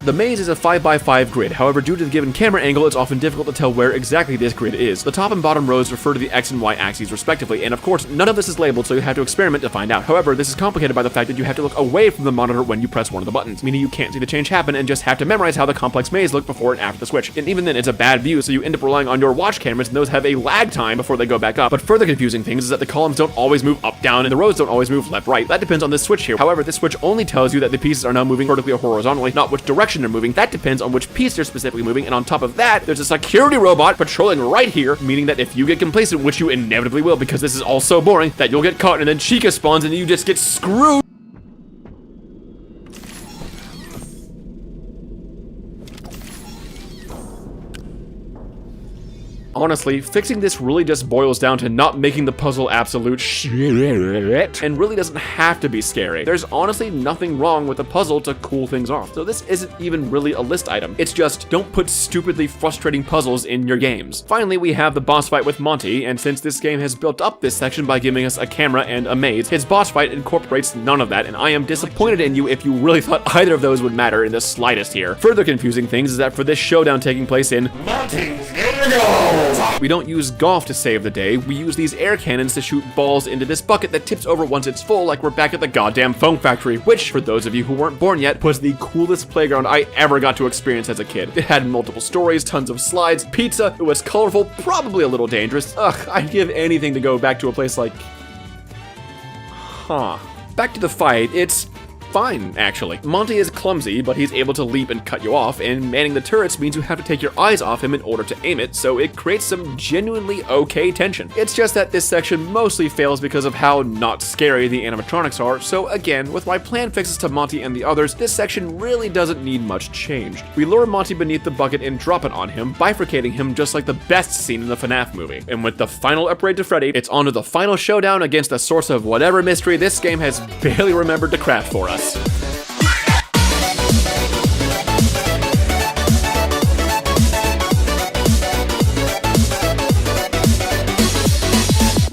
The maze is a 5x5 grid, however due to the given camera angle it's often difficult to tell where exactly this grid is. The top and bottom rows refer to the X and Y axes respectively, and of course none of this is labeled so you have to experiment to find out. However, this is complicated by the fact that you have to look away from the monitor when you press one of the buttons, meaning you can't see the change happen and just have to memorize how the complex maze looked before and after the switch. And even then it's a bad view, so you end up relying on your watch cameras and those have a lag time before they go back up. But further confusing things is that the columns don't always move up down and the rows don't always move left right. That depends on this switch here. However, this switch only tells you that the pieces are now moving vertically or horizontally, not which direction they're moving. That depends on which piece they're specifically moving, and on top of that, there's a security robot patrolling right here, meaning that if you get complacent, which you inevitably will because this is all so boring, that you'll get caught and then Chica spawns and you just get screwed. Honestly, fixing this really just boils down to not making the puzzle absolute shit, and really doesn't have to be scary. There's honestly nothing wrong with the puzzle to cool things off, so this isn't even really a list item. It's just, don't put stupidly frustrating puzzles in your games. Finally, we have the boss fight with Monty, and since this game has built up this section by giving us a camera and a maze, his boss fight incorporates none of that, and I am disappointed in you if you really thought either of those would matter in the slightest here. Further confusing things is that for this showdown taking place in Monty's Gator Golf! balls! We don't use golf to save the day, we use these air cannons to shoot balls into this bucket that tips over once it's full like we're back at the goddamn foam factory, which, for those of you who weren't born yet, was the coolest playground I ever got to experience as a kid. It had multiple stories, tons of slides, pizza, it was colorful, probably a little dangerous. Ugh, I'd give anything to go back to a place like... Back to the fight, it's fine, actually. Monty is clumsy, but he's able to leap and cut you off, and manning the turrets means you have to take your eyes off him in order to aim it, so it creates some genuinely okay tension. It's just that this section mostly fails because of how not scary the animatronics are, so again, with my plan fixes to Monty and the others, this section really doesn't need much changed. We lure Monty beneath the bucket and drop it on him, bifurcating him just like the best scene in the FNAF movie. And with the final upgrade to Freddy, it's on to the final showdown against the source of whatever mystery this game has barely remembered to craft for us.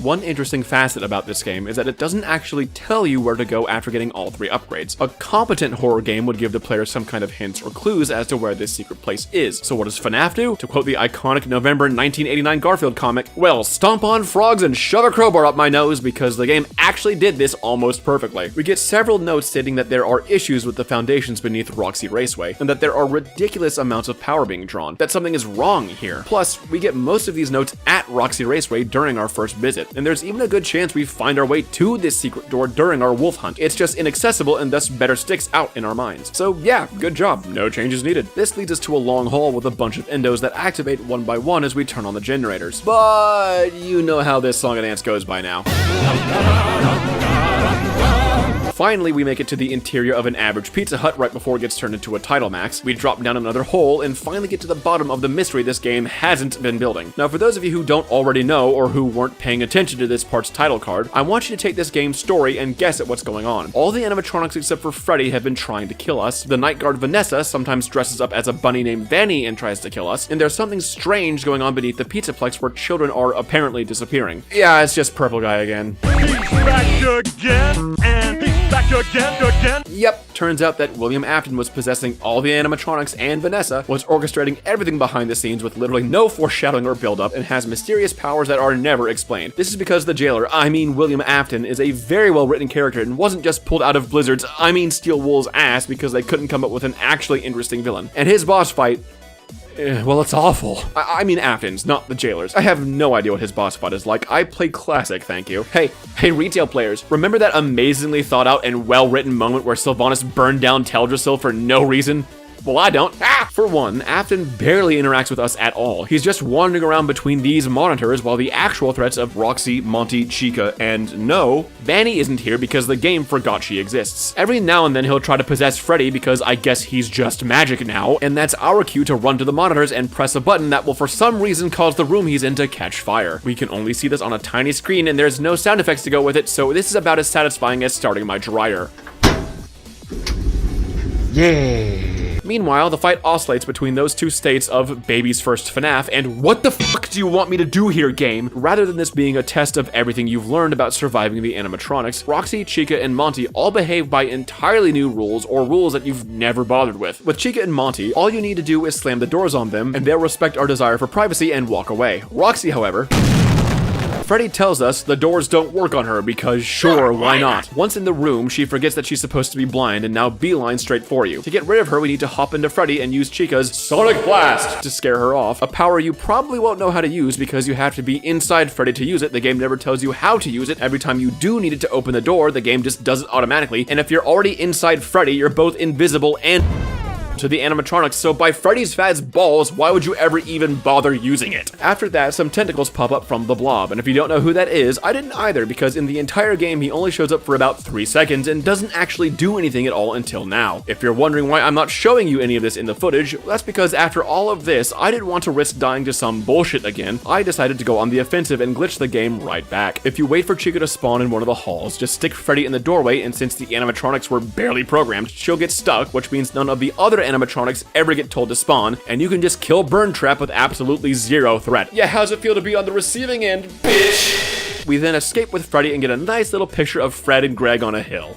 One interesting facet about this game is that it doesn't actually tell you where to go after getting all 3 upgrades. A competent horror game would give the player some kind of hints or clues as to where this secret place is. So what does FNAF do? To quote the iconic November 1989 Garfield comic, well, stomp on frogs and shove a crowbar up my nose, because the game actually did this almost perfectly. We get several notes stating that there are issues with the foundations beneath Roxy Raceway, and that there are ridiculous amounts of power being drawn, that something is wrong here. Plus, we get most of these notes at Roxy Raceway during our first visit, and there's even a good chance we find our way to this secret door during our wolf hunt. It's just inaccessible and thus better sticks out in our minds. So yeah, good job, no changes needed. This leads us to a long hall with a bunch of endos that activate one by one as we turn on the generators. But you know how this song and dance goes by now. Finally, we make it to the interior of an average Pizza Hut right before it gets turned into a Tidal Max. We drop down another hole and finally get to the bottom of the mystery this game hasn't been building. Now, for those of you who don't already know or who weren't paying attention to this part's title card, I want you to take this game's story and guess at what's going on. All the animatronics except for Freddy have been trying to kill us. The night guard Vanessa sometimes dresses up as a bunny named Vanny and tries to kill us. And there's something strange going on beneath the Pizzaplex where children are apparently disappearing. Yeah, it's just Purple Guy again. Back again, and back again. Yep, turns out that William Afton was possessing all the animatronics and Vanessa was orchestrating everything behind the scenes with literally no foreshadowing or build-up and has mysterious powers that are never explained. This is because the jailer, I mean William Afton, is a very well-written character and wasn't just pulled out of Blizzard's, I mean Steel Wool's ass because they couldn't come up with an actually interesting villain. And his boss fight, well, it's awful. I mean Afton's, not the jailer's. I have no idea what his boss fight is like. I play classic, thank you. Hey, retail players, remember that amazingly thought out and well-written moment where Sylvanas burned down Teldrassil for no reason? Well, I don't. For one, Afton barely interacts with us at all. He's just wandering around between these monitors while the actual threats of Roxy, Monty, Chica, and no, Vanny isn't here because the game forgot she exists. Every now and then he'll try to possess Freddy because I guess he's just magic now, and that's our cue to run to the monitors and press a button that will for some reason cause the room he's in to catch fire. We can only see this on a tiny screen and there's no sound effects to go with it, so this is about as satisfying as starting my dryer. Yeah. Meanwhile, the fight oscillates between those two states of baby's first FNAF and what the fuck do you want me to do here, game? Rather than this being a test of everything you've learned about surviving the animatronics, Roxy, Chica, and Monty all behave by entirely new rules or rules that you've never bothered with. With Chica and Monty, all you need to do is slam the doors on them and they'll respect our desire for privacy and walk away. Roxy, however, Freddy tells us the doors don't work on her because sure, why not? Once in the room, she forgets that she's supposed to be blind and now beeline straight for you. To get rid of her, we need to hop into Freddy and use Chica's Sonic Blast to scare her off, a power you probably won't know how to use because you have to be inside Freddy to use it. The game never tells you how to use it. Every time you do need it to open the door, the game just does it automatically, and if you're already inside Freddy, you're both invisible and to the animatronics, so by Freddy's Faz's balls, why would you ever even bother using it? After that, some tentacles pop up from the blob, and if you don't know who that is, I didn't either, because in the entire game he only shows up for about 3 seconds and doesn't actually do anything at all until now. If you're wondering why I'm not showing you any of this in the footage, that's because after all of this, I didn't want to risk dying to some bullshit again. I decided to go on the offensive and glitch the game right back. If you wait for Chica to spawn in one of the halls, just stick Freddy in the doorway, and since the animatronics were barely programmed, she'll get stuck, which means none of the other animatronics ever get told to spawn, and you can just kill Burn Trap with absolutely zero threat. Yeah, how's it feel to be on the receiving end, bitch? We then escape with Freddy and get a nice little picture of Fred and Greg on a hill.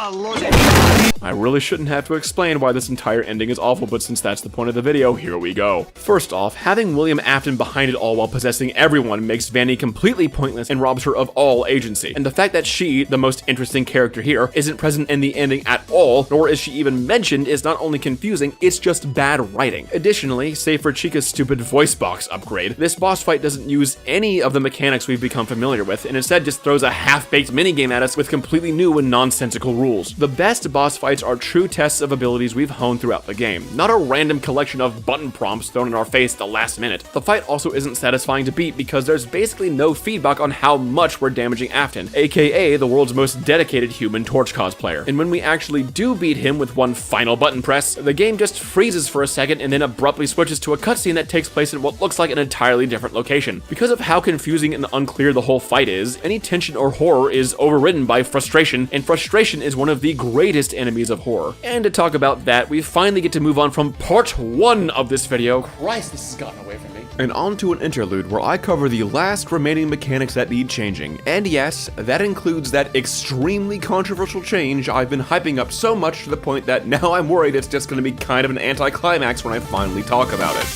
I really shouldn't have to explain why this entire ending is awful, but since that's the point of the video, here we go. First off, having William Afton behind it all while possessing everyone makes Vanny completely pointless and robs her of all agency. And the fact that she, the most interesting character here, isn't present in the ending at all, nor is she even mentioned, is not only confusing, it's just bad writing. Additionally, save for Chica's stupid voice box upgrade, this boss fight doesn't use any of the mechanics we've become familiar with, and instead just throws a half-baked minigame at us with completely new and nonsensical rules. The best boss fights are true tests of abilities we've honed throughout the game, not a random collection of button prompts thrown in our face at the last minute. The fight also isn't satisfying to beat because there's basically no feedback on how much we're damaging Afton, aka the world's most dedicated Human Torch cosplayer. And when we actually do beat him with one final button press, the game just freezes for a second and then abruptly switches to a cutscene that takes place in what looks like an entirely different location. Because of how confusing and unclear the whole fight is, any tension or horror is overridden by frustration, and frustration is one of the greatest enemies of horror. And to talk about that, we finally get to move on from part 1 of this video. Christ, this has gotten away from me. And on to an interlude where I cover the last remaining mechanics that need changing. And yes, that includes that extremely controversial change I've been hyping up so much to the point that now I'm worried it's just going to be kind of an anticlimax when I finally talk about it.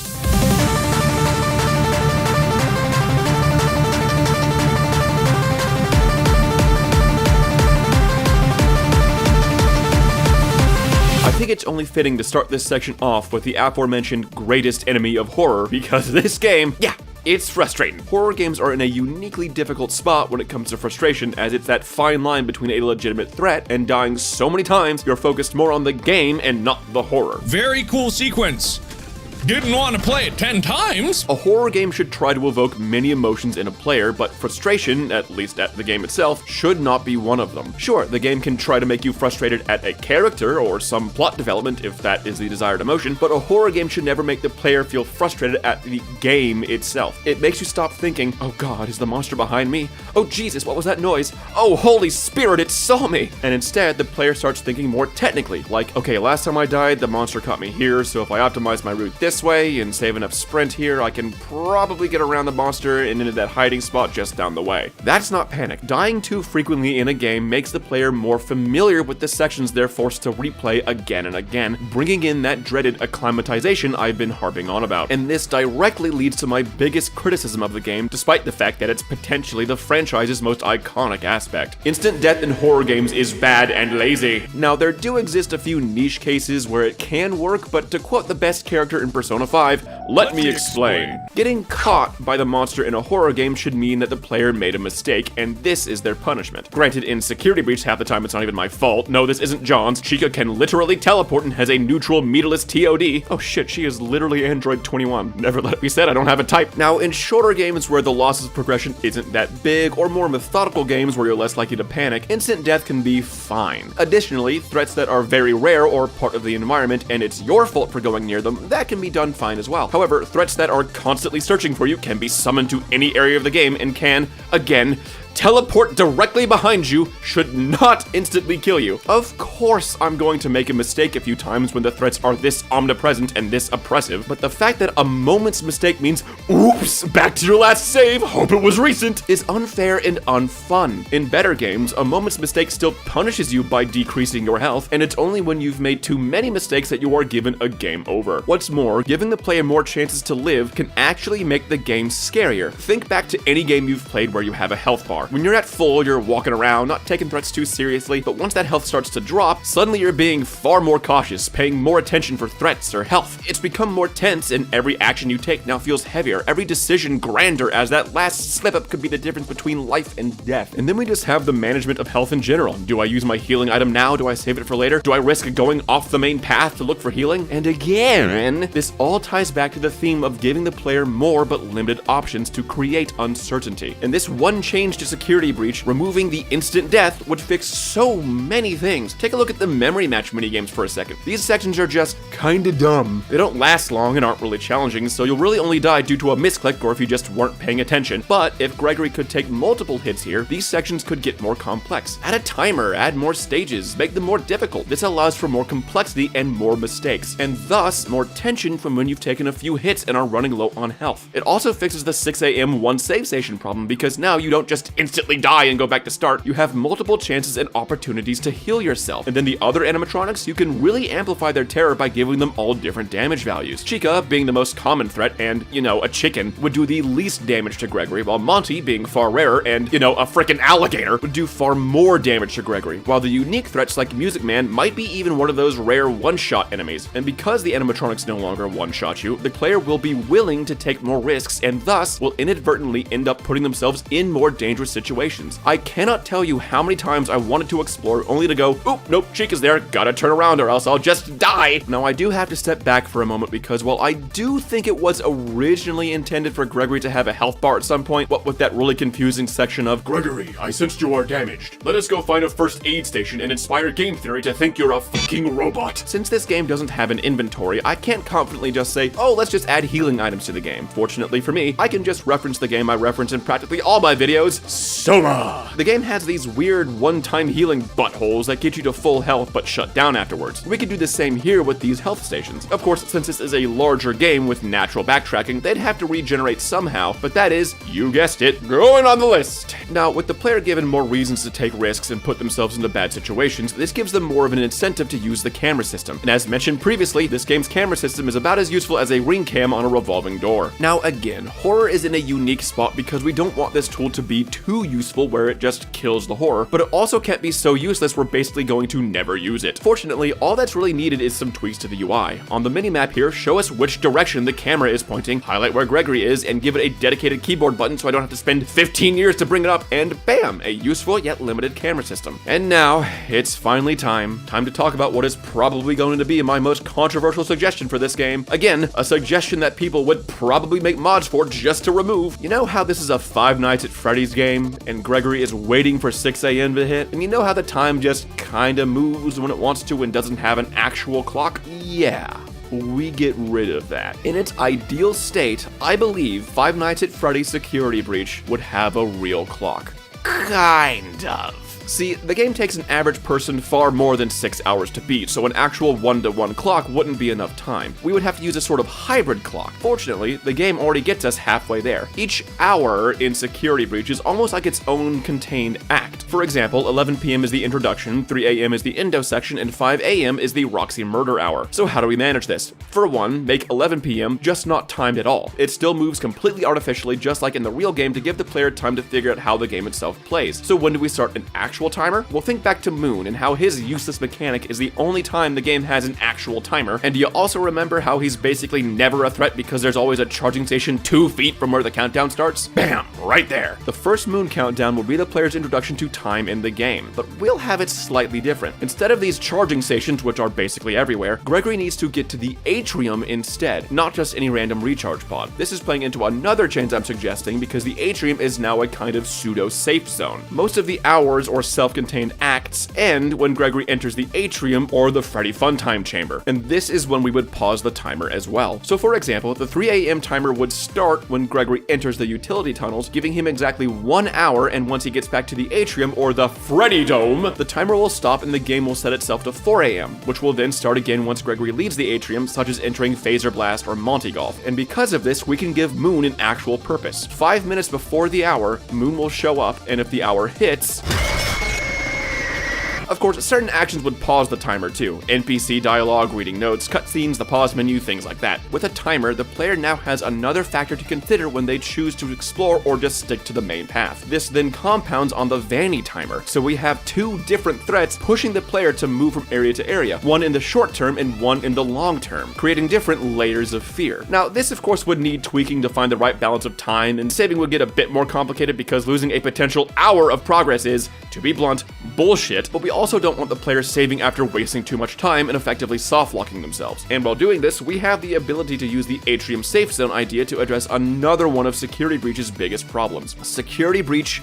I think it's only fitting to start this section off with the aforementioned greatest enemy of horror, because this game, yeah, it's frustrating. Horror games are in a uniquely difficult spot when it comes to frustration, as it's that fine line between a legitimate threat and dying so many times you're focused more on the game and not the horror. Very cool sequence. Didn't want to play it 10 times. A horror game should try to evoke many emotions in a player, but frustration, at least at the game itself, should not be one of them. Sure, the game can try to make you frustrated at a character or some plot development if that is the desired emotion, but a horror game should never make the player feel frustrated at the game itself. It makes you stop thinking, oh god, is the monster behind me? Oh Jesus, what was that noise? Oh holy spirit, it saw me! And instead, the player starts thinking more technically, like, okay, last time I died, the monster caught me here, so if I optimize my route this way and save enough sprint here, I can probably get around the monster and into that hiding spot just down the way. That's not panic. Dying too frequently in a game makes the player more familiar with the sections they're forced to replay again and again, bringing in that dreaded acclimatization I've been harping on about. And this directly leads to my biggest criticism of the game, despite the fact that it's potentially the franchise's most iconic aspect. Instant death in horror games is bad and lazy. Now, there do exist a few niche cases where it can work, but to quote the best character in Persona 5, let me explain. Getting caught by the monster in a horror game should mean that the player made a mistake, and this is their punishment. Granted, in Security Breach, half the time it's not even my fault. No, this isn't John's. Chica can literally teleport and has a neutral, meatless TOD. Oh shit, she is literally Android 21. Never let it be said I don't have a type. Now, in shorter games where the loss of progression isn't that big, or more methodical games where you're less likely to panic, instant death can be fine. Additionally, threats that are very rare or part of the environment and it's your fault for going near them, that can be done fine as well. However, threats that are constantly searching for you can be summoned to any area of the game and can, again, teleport directly behind you, should not instantly kill you. Of course, I'm going to make a mistake a few times when the threats are this omnipresent and this oppressive, but the fact that a moment's mistake means, oops, back to your last save, hope it was recent, is unfair and unfun. In better games, a moment's mistake still punishes you by decreasing your health, and it's only when you've made too many mistakes that you are given a game over. What's more, giving the player more chances to live can actually make the game scarier. Think back to any game you've played where you have a health bar. When you're at full, you're walking around, not taking threats too seriously, but once that health starts to drop, suddenly you're being far more cautious, paying more attention for threats or health. It's become more tense, and every action you take now feels heavier, every decision grander, as that last slip-up could be the difference between life and death. And then we just have the management of health in general. Do I use my healing item now? Do I save it for later? Do I risk going off the main path to look for healing? And again, this all ties back to the theme of giving the player more but limited options to create uncertainty. And this one change to Security Breach, removing the instant death, would fix so many things. Take a look at the memory match minigames for a second. These sections are just kinda dumb. They don't last long and aren't really challenging, so you'll really only die due to a misclick or if you just weren't paying attention. But if Gregory could take multiple hits here, these sections could get more complex. Add a timer, add more stages, make them more difficult. This allows for more complexity and more mistakes, and thus more tension from when you've taken a few hits and are running low on health. It also fixes the 6 AM one save station problem, because now you don't just instantly die and go back to start, you have multiple chances and opportunities to heal yourself. And then the other animatronics, you can really amplify their terror by giving them all different damage values. Chica, being the most common threat and, a chicken, would do the least damage to Gregory, while Monty, being far rarer and, a frickin' alligator, would do far more damage to Gregory, while the unique threats like MidiMan might be even one of those rare one-shot enemies. And because the animatronics no longer one-shot you, the player will be willing to take more risks and thus will inadvertently end up putting themselves in more dangerous situations. I cannot tell you how many times I wanted to explore only to go, oop, nope, Chica's there, gotta turn around or else I'll just die. Now I do have to step back for a moment because while I do think it was originally intended for Gregory to have a health bar at some point, what with that really confusing section of, Gregory, I sensed you are damaged. Let us go find a first aid station and inspire game theory to think you're a fucking robot. Since this game doesn't have an inventory, I can't confidently just say, oh, let's just add healing items to the game. Fortunately for me, I can just reference the game I reference in practically all my videos, Soma! The game has these weird one-time healing buttholes that get you to full health but shut down afterwards. We could do the same here with these health stations. Of course, since this is a larger game with natural backtracking, they'd have to regenerate somehow, but that is, you guessed it, going on the list. Now, with the player given more reasons to take risks and put themselves into bad situations, this gives them more of an incentive to use the camera system. And as mentioned previously, this game's camera system is about as useful as a ring cam on a revolving door. Now again, horror is in a unique spot because we don't want this tool to be too useful where it just kills the horror, but it also can't be so useless we're basically going to never use it. Fortunately, all that's really needed is some tweaks to the UI. On the minimap here, show us which direction the camera is pointing, highlight where Gregory is, and give it a dedicated keyboard button so I don't have to spend 15 years to bring it up, and bam, a useful yet limited camera system. And now, it's finally time to talk about what is probably going to be my most controversial suggestion for this game. Again, a suggestion that people would probably make mods for just to remove. You know how this is a Five Nights at Freddy's game, and Gregory is waiting for 6 a.m. to hit? And you know how the time just kinda moves when it wants to and doesn't have an actual clock? Yeah. We get rid of that. In its ideal state, I believe Five Nights at Freddy's Security Breach would have a real clock. Kind of. See, the game takes an average person far more than 6 hours to beat, so an actual 1-to-1 clock wouldn't be enough time. We would have to use a sort of hybrid clock. Fortunately, the game already gets us halfway there. Each hour in Security Breach is almost like its own contained act. For example, 11 p.m. is the introduction, 3 a.m. is the endos section, and 5 a.m. is the Roxy murder hour. So how do we manage this? For one, make 11 p.m. just not timed at all. It still moves completely artificially, just like in the real game, to give the player time to figure out how the game itself plays. So when do we start an actual timer? Well, think back to Moon and how his useless mechanic is the only time the game has an actual timer. And do you also remember how he's basically never a threat because there's always a charging station 2 feet from where the countdown starts? Bam! Right there. The first Moon countdown will be the player's introduction to time in the game, but we'll have it slightly different. Instead of these charging stations, which are basically everywhere, Gregory needs to get to the Atrium instead, not just any random recharge pod. This is playing into another change I'm suggesting because the Atrium is now a kind of pseudo-safe zone. Most of the hours or self-contained acts end when Gregory enters the Atrium or the Freddy Funtime chamber, and this is when we would pause the timer as well. So for example, the 3 a.m. timer would start when Gregory enters the utility tunnels, giving him exactly 1 hour, and once he gets back to the Atrium or the Freddy Dome, the timer will stop and the game will set itself to 4 a.m., which will then start again once Gregory leaves the Atrium, such as entering Fazer Blast or Monty Golf. And because of this, we can give Moon an actual purpose. 5 minutes before the hour, Moon will show up, and if the hour hits... Of course, certain actions would pause the timer too. NPC dialogue, reading notes, cutscenes, the pause menu, things like that. With a timer, the player now has another factor to consider when they choose to explore or just stick to the main path. This then compounds on the Vanny timer, so we have two different threats pushing the player to move from area to area, one in the short term and one in the long term, creating different layers of fear. Now, this of course would need tweaking to find the right balance of time, and saving would get a bit more complicated because losing a potential hour of progress is, to be blunt, bullshit, but we also don't want the player saving after wasting too much time and effectively soft-locking themselves. And while doing this, we have the ability to use the Atrium safe zone idea to address another one of Security Breach's biggest problems. Security Breach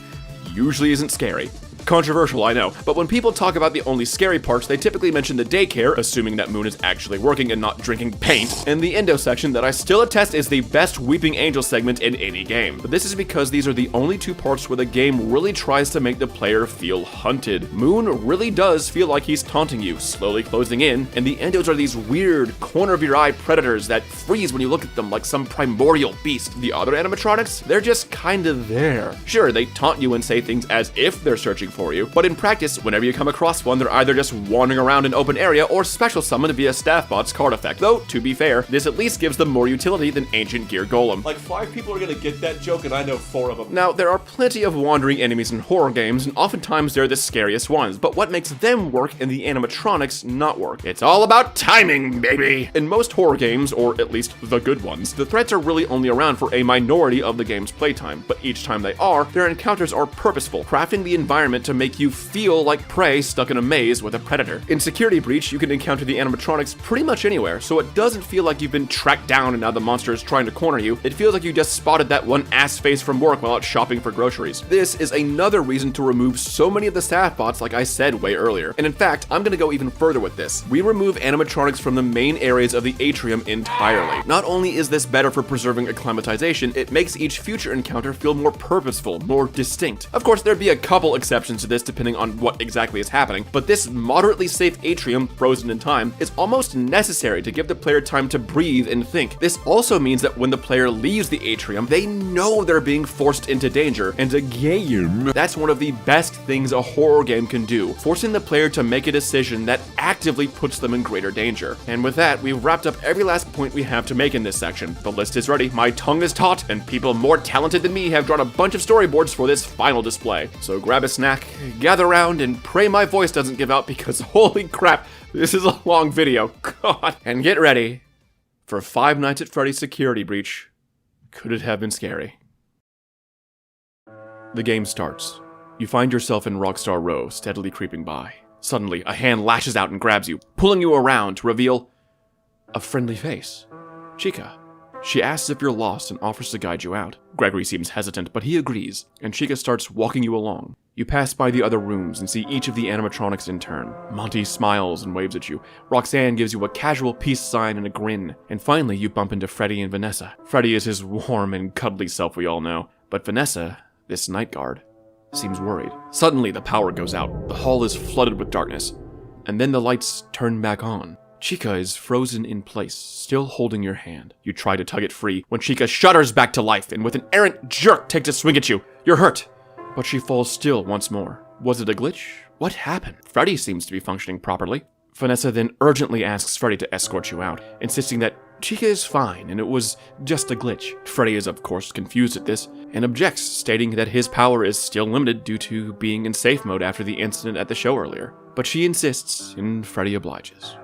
usually isn't scary. Controversial, I know, but when people talk about the only scary parts, they typically mention the daycare, assuming that Moon is actually working and not drinking paint, and the endo section that I still attest is the best Weeping Angel segment in any game. But this is because these are the only two parts where the game really tries to make the player feel hunted. Moon really does feel like he's taunting you, slowly closing in, and the endos are these weird, corner-of-your-eye predators that freeze when you look at them like some primordial beast. The other animatronics, they're just kinda there. Sure, they taunt you and say things as if they're searching for you, but in practice, whenever you come across one, they're either just wandering around an open area or special summoned via Staffbot's card effect. Though, to be fair, this at least gives them more utility than Ancient Gear Golem. Like 5 people are gonna get that joke, and I know 4 of them. Now, there are plenty of wandering enemies in horror games, and oftentimes they're the scariest ones, but what makes them work and the animatronics not work? It's all about timing, baby! In most horror games, or at least the good ones, the threats are really only around for a minority of the game's playtime, but each time they are, their encounters are purposeful, crafting the environment to make you feel like prey stuck in a maze with a predator. In Security Breach, you can encounter the animatronics pretty much anywhere, so it doesn't feel like you've been tracked down and now the monster is trying to corner you. It feels like you just spotted that one ass face from work while out shopping for groceries. This is another reason to remove so many of the staff bots like I said way earlier. And in fact, I'm gonna go even further with this. We remove animatronics from the main areas of the Atrium entirely. Not only is this better for preserving acclimatization, it makes each future encounter feel more purposeful, more distinct. Of course, there'd be a couple exceptions to this depending on what exactly is happening, but this moderately safe Atrium, frozen in time, is almost necessary to give the player time to breathe and think. This also means that when the player leaves the Atrium, they know they're being forced into danger, and a game, that's one of the best things a horror game can do, forcing the player to make a decision that actively puts them in greater danger. And with that, we've wrapped up every last point we have to make in this section. The list is ready, my tongue is taut, and people more talented than me have drawn a bunch of storyboards for this final display. So grab a snack, gather around, and pray my voice doesn't give out because holy crap, this is a long video. God. And get ready for Five Nights at Freddy's Security Breach. Could it have been scary? The game starts. You find yourself in Rockstar Row, steadily creeping by. Suddenly, a hand lashes out and grabs you, pulling you around to reveal a friendly face. Chica. She asks if you're lost and offers to guide you out. Gregory seems hesitant, but he agrees, and Chica starts walking you along. You pass by the other rooms and see each of the animatronics in turn. Monty smiles and waves at you. Roxanne gives you a casual peace sign and a grin. And finally, you bump into Freddy and Vanessa. Freddy is his warm and cuddly self we all know, but Vanessa, this night guard, seems worried. Suddenly, the power goes out. The hall is flooded with darkness, and then the lights turn back on. Chica is frozen in place, still holding your hand. You try to tug it free when Chica shudders back to life and with an errant jerk takes a swing at you. You're hurt, but she falls still once more. Was it a glitch? What happened? Freddy seems to be functioning properly. Vanessa then urgently asks Freddy to escort you out, insisting that Chica is fine and it was just a glitch. Freddy is of course confused at this and objects, stating that his power is still limited due to being in safe mode after the incident at the show earlier. But she insists and Freddy obliges.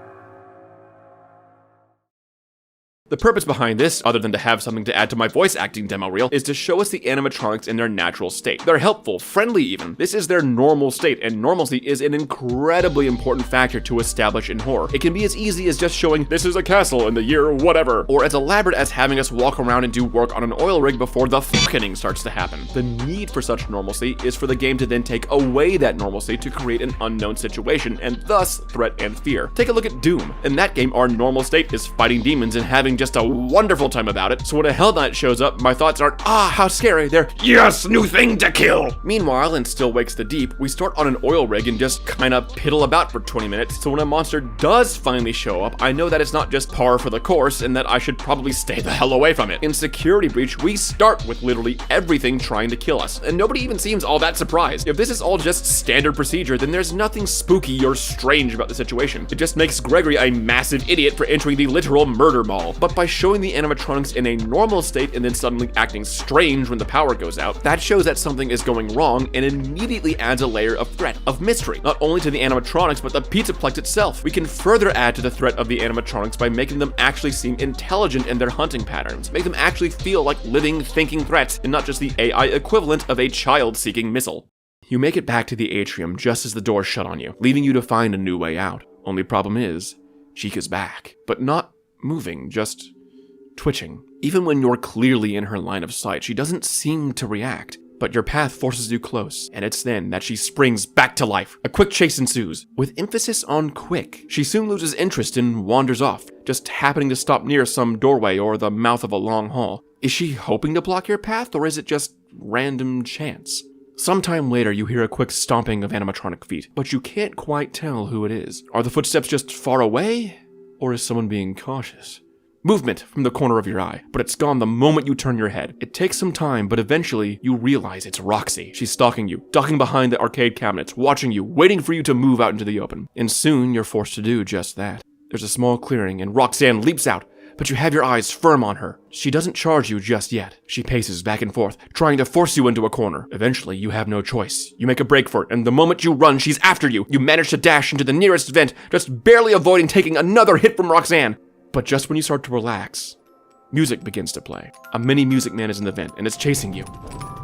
The purpose behind this, other than to have something to add to my voice acting demo reel, is to show us the animatronics in their natural state. They're helpful, friendly even. This is their normal state, and normalcy is an incredibly important factor to establish in horror. It can be as easy as just showing, this is a castle in the year whatever, or as elaborate as having us walk around and do work on an oil rig before the fucking starts to happen. The need for such normalcy is for the game to then take away that normalcy to create an unknown situation, and thus threat and fear. Take a look at Doom. In that game, our normal state is fighting demons and having just a wonderful time about it, so when a Hell Knight shows up, my thoughts aren't, ah, how scary, they're, yes, new thing to kill! Meanwhile, in Still Wakes the Deep, we start on an oil rig and just kinda piddle about for 20 minutes, so when a monster does finally show up, I know that it's not just par for the course and that I should probably stay the hell away from it. In Security Breach, we start with literally everything trying to kill us, and nobody even seems all that surprised. If this is all just standard procedure, then there's nothing spooky or strange about the situation. It just makes Gregory a massive idiot for entering the literal murder mall. But by showing the animatronics in a normal state and then suddenly acting strange when the power goes out, that shows that something is going wrong and immediately adds a layer of threat, of mystery, not only to the animatronics but the Pizzaplex itself. We can further add to the threat of the animatronics by making them actually seem intelligent in their hunting patterns, make them actually feel like living, thinking threats and not just the AI equivalent of a child-seeking missile. You make it back to the Atrium just as the doors shut on you, leaving you to find a new way out. Only problem is, Chica's back, but not moving, just twitching. Even when you're clearly in her line of sight, she doesn't seem to react. but your path forces you close, and it's then that she springs back to life. A quick chase ensues, with emphasis on quick. She soon loses interest and wanders off, just happening to stop near some doorway or the mouth of a long hall. Is she hoping to block your path, or is it just random chance? Sometime later, you hear a quick stomping of animatronic feet, but you can't quite tell who it is. Are the footsteps just far away, or is someone being cautious? Movement from the corner of your eye, but it's gone the moment you turn your head. It takes some time, but eventually you realize it's Roxy. She's stalking you, ducking behind the arcade cabinets, watching you, waiting for you to move out into the open. And soon you're forced to do just that. There's a small clearing, and Roxanne leaps out, but you have your eyes firm on her. She doesn't charge you just yet. She paces back and forth, trying to force you into a corner. Eventually, you have no choice. You make a break for it, and the moment you run, she's after you. You manage to dash into the nearest vent, just barely avoiding taking another hit from Roxanne. But just when you start to relax, music begins to play. A mini MidiMan is in the vent, and it's chasing you.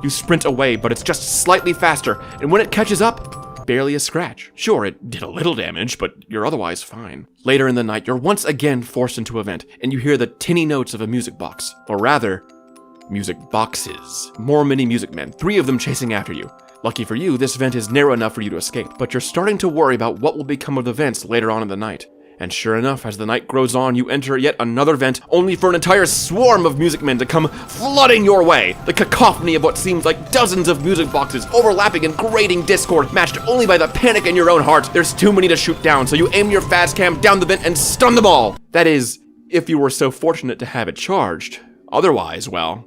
You sprint away, but it's just slightly faster, and when it catches up, barely a scratch. Sure, it did a little damage, but you're otherwise fine. Later in the night, you're once again forced into a vent, and you hear the tinny notes of a music box. Or rather, music boxes. More mini MidiMan, 3 of them chasing after you. Lucky for you, this vent is narrow enough for you to escape, but you're starting to worry about what will become of the vents later on in the night. And sure enough, as the night grows on, you enter yet another vent, only for an entire swarm of MidiMan to come flooding your way. The cacophony of what seems like dozens of music boxes overlapping in grating discord, matched only by the panic in your own heart. There's too many to shoot down, so you aim your fast cam down the vent and stun them all. That is, if you were so fortunate to have it charged. Otherwise, well,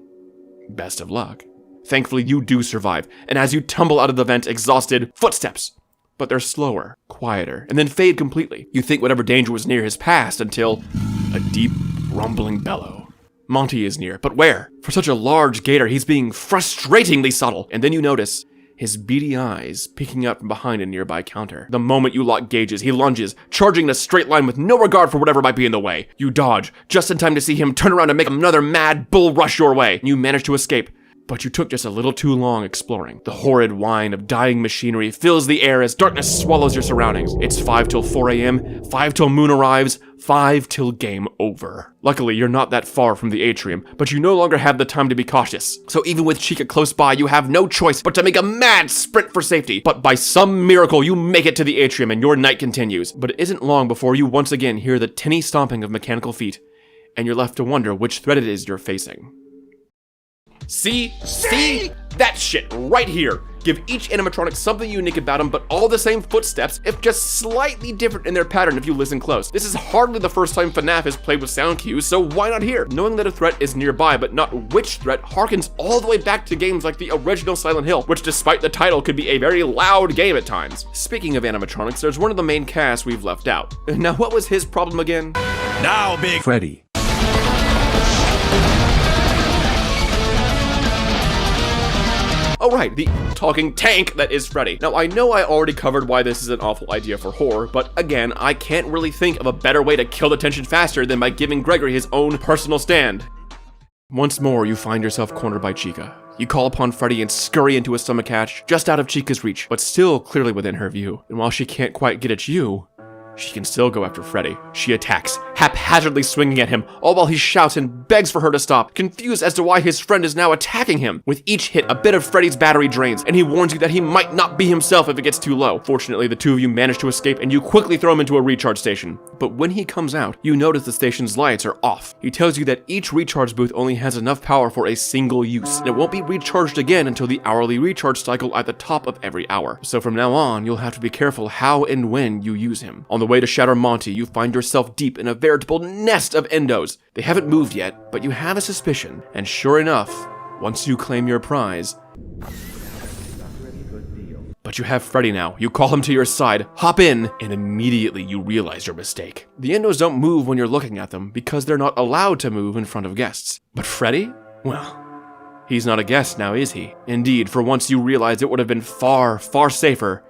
best of luck. Thankfully, you do survive, and as you tumble out of the vent exhausted, footsteps. But they're slower, quieter, and then fade completely. You think whatever danger was near has passed until a deep, rumbling bellow. Monty is near, but where? For such a large gator, he's being frustratingly subtle. And then you notice his beady eyes peeking out from behind a nearby counter. The moment you lock gauges, he lunges, charging in a straight line with no regard for whatever might be in the way. You dodge, just in time to see him turn around and make another mad bull rush your way. You manage to escape. But you took just a little too long exploring. The horrid whine of dying machinery fills the air as darkness swallows your surroundings. It's 5 till 4 a.m., 5 till Moon arrives, 5 till game over. Luckily, you're not that far from the Atrium, but you no longer have the time to be cautious. So even with Chica close by, you have no choice but to make a mad sprint for safety. But by some miracle, you make it to the Atrium and your night continues. But it isn't long before you once again hear the tinny stomping of mechanical feet, and you're left to wonder which threat it is you're facing. See? That shit right here. Give each animatronic something unique about them, but all the same footsteps, if just slightly different in their pattern if you listen close. This is hardly the first time FNAF has played with sound cues, so why not here? Knowing that a threat is nearby, but not which threat, harkens all the way back to games like the original Silent Hill, which despite the title could be a very loud game at times. Speaking of animatronics, there's one of the main cast we've left out. Now what was his problem again? Now, big Freddy. Oh right, the talking tank that is Freddy. Now I know I already covered why this is an awful idea for horror, but again, I can't really think of a better way to kill the tension faster than by giving Gregory his own personal stand. Once more, you find yourself cornered by Chica. You call upon Freddy and scurry into a stomach hatch, just out of Chica's reach, but still clearly within her view. And while she can't quite get at you, she can still go after Freddy. She attacks, haphazardly swinging at him, all while he shouts and begs for her to stop, confused as to why his friend is now attacking him. With each hit, a bit of Freddy's battery drains, and he warns you that he might not be himself if it gets too low. Fortunately, the two of you manage to escape, and you quickly throw him into a recharge station. But when he comes out, you notice the station's lights are off. He tells you that each recharge booth only has enough power for a single use, and it won't be recharged again until the hourly recharge cycle at the top of every hour. So from now on, you'll have to be careful how and when you use him. On the way to shatter Monty, you find yourself deep in a veritable nest of endos. They haven't moved yet, but you have a suspicion. And sure enough, once you claim your prize... But you have Freddy now. You call him to your side, hop in, and immediately you realize your mistake. The endos don't move when you're looking at them because they're not allowed to move in front of guests. But Freddy? Well, he's not a guest now, is he? Indeed, for once you realize it would have been far, far safer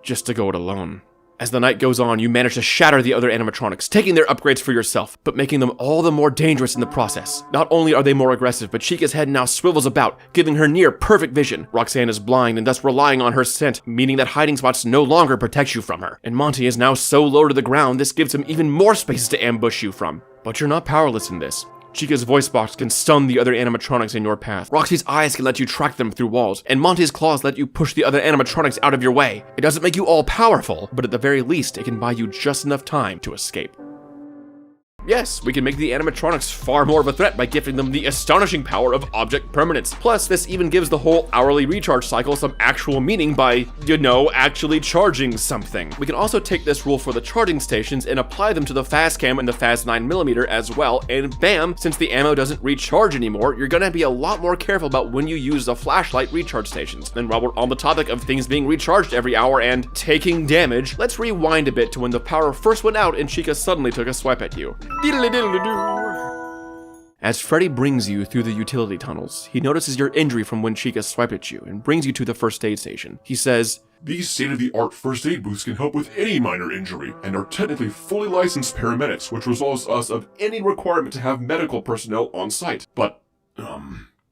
just to go it alone. As the night goes on, you manage to shatter the other animatronics, taking their upgrades for yourself, but making them all the more dangerous in the process. Not only are they more aggressive, but Chica's head now swivels about, giving her near perfect vision. Roxanne is blind and thus relying on her scent, meaning that hiding spots no longer protect you from her. And Monty is now so low to the ground, this gives him even more spaces to ambush you from. But you're not powerless in this. Chica's voice box can stun the other animatronics in your path. Roxy's eyes can let you track them through walls, and Monty's claws let you push the other animatronics out of your way. It doesn't make you all powerful, but at the very least, it can buy you just enough time to escape. Yes, we can make the animatronics far more of a threat by gifting them the astonishing power of object permanence. Plus, this even gives the whole hourly recharge cycle some actual meaning by, actually charging something. We can also take this rule for the charging stations and apply them to the Fazcam and the Faz 9mm as well, and bam, since the ammo doesn't recharge anymore, you're gonna be a lot more careful about when you use the flashlight recharge stations. And while we're on the topic of things being recharged every hour and taking damage, let's rewind a bit to when the power first went out and Chica suddenly took a swipe at you. As Freddy brings you through the utility tunnels, he notices your injury from when Chica swiped at you and brings you to the first aid station. He says, These state-of-the-art first aid booths can help with any minor injury, and are technically fully licensed paramedics, which absolves us of any requirement to have medical personnel on site. But,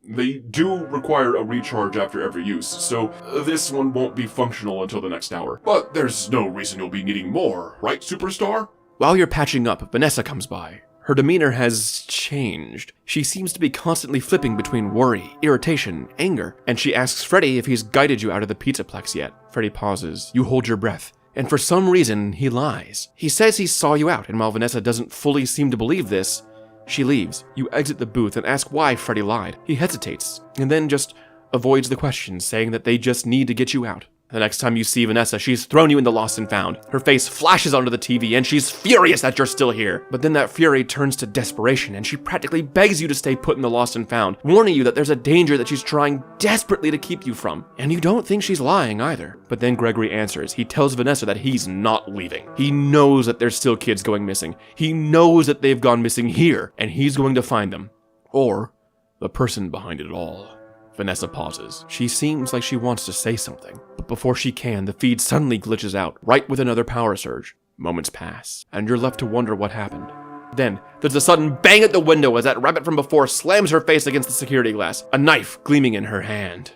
they do require a recharge after every use, so this one won't be functional until the next hour. But there's no reason you'll be needing more, right, Superstar? While you're patching up, Vanessa comes by. Her demeanor has changed. She seems to be constantly flipping between worry, irritation, anger, and she asks Freddy if he's guided you out of the Pizzaplex yet. Freddy pauses. You hold your breath. And for some reason, he lies. He says he saw you out, and while Vanessa doesn't fully seem to believe this, she leaves. You exit the booth and ask why Freddy lied. He hesitates, and then just avoids the question, saying that they just need to get you out. The next time you see Vanessa, she's thrown you in the Lost and Found. Her face flashes onto the TV and she's furious that you're still here. But then that fury turns to desperation and she practically begs you to stay put in the Lost and Found, warning you that there's a danger that she's trying desperately to keep you from. And you don't think she's lying either. But then Gregory answers. He tells Vanessa that he's not leaving. He knows that there's still kids going missing. He knows that they've gone missing here, and he's going to find them. Or the person behind it all. Vanessa pauses. She seems like she wants to say something, but before she can, the feed suddenly glitches out, right with another power surge. Moments pass, and you're left to wonder what happened. Then, there's a sudden bang at the window as that rabbit from before slams her face against the security glass, a knife gleaming in her hand.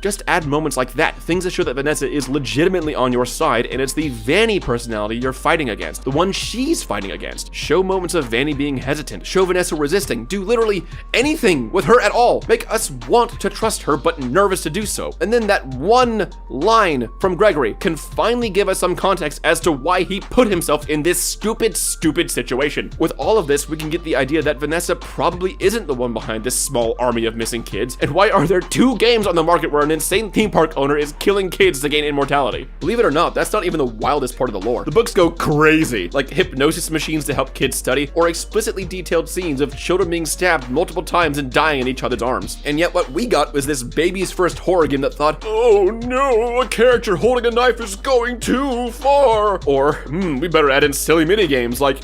Just add moments like that, things that show that Vanessa is legitimately on your side, and it's the Vanny personality you're fighting against, the one she's fighting against. Show moments of Vanny being hesitant, show Vanessa resisting, do literally anything with her at all. Make us want to trust her, but nervous to do so. And then that one line from Gregory can finally give us some context as to why he put himself in this stupid situation. With all of this, we can get the idea that Vanessa probably isn't the one behind this small army of missing kids, and why are there 2 games on the market where an insane theme park owner is killing kids to gain immortality? Believe it or not, that's not even the wildest part of the lore. The books go crazy, like hypnosis machines to help kids study, or explicitly detailed scenes of children being stabbed multiple times and dying in each other's arms. And yet what we got was this baby's first horror game that thought, oh no, a character holding a knife is going too far. Or, we better add in silly mini games like,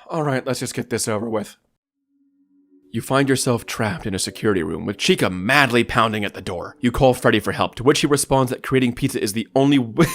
alright, let's just get this over with. You find yourself trapped in a security room with Chica madly pounding at the door. You call Freddy for help, to which he responds that creating pizza is the only way.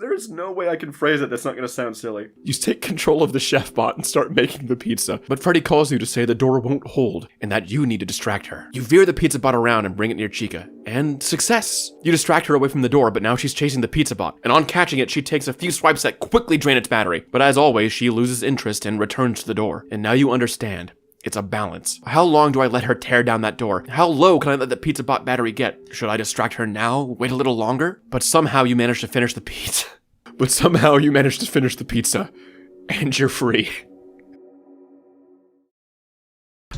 There's no way I can phrase it that's not gonna sound silly. You take control of the chef bot and start making the pizza, but Freddy calls you to say the door won't hold and that you need to distract her. You veer the pizza bot around and bring it near Chica, and success! You distract her away from the door, but now she's chasing the pizza bot, and on catching it, she takes a few swipes that quickly drain its battery. But as always, she loses interest and returns to the door. And now you understand. It's a balance. How long do I let her tear down that door? How low can I let the pizza bot battery get? Should I distract her now? Wait a little longer? But somehow you manage to finish the pizza. And you're free.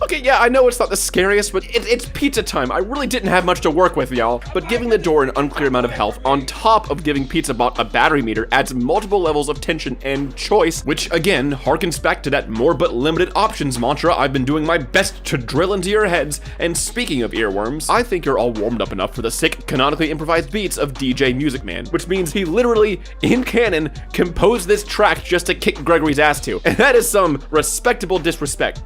Okay, yeah, I know it's not the scariest, but it's pizza time. I really didn't have much to work with, y'all. But giving the door an unclear amount of health, on top of giving PizzaBot a battery meter, adds multiple levels of tension and choice, which again, harkens back to that more but limited options mantra I've been doing my best to drill into your heads. And speaking of earworms, I think you're all warmed up enough for the sick, canonically improvised beats of DJ MusicMan, which means he literally, in canon, composed this track just to kick Gregory's ass to. And that is some respectable disrespect.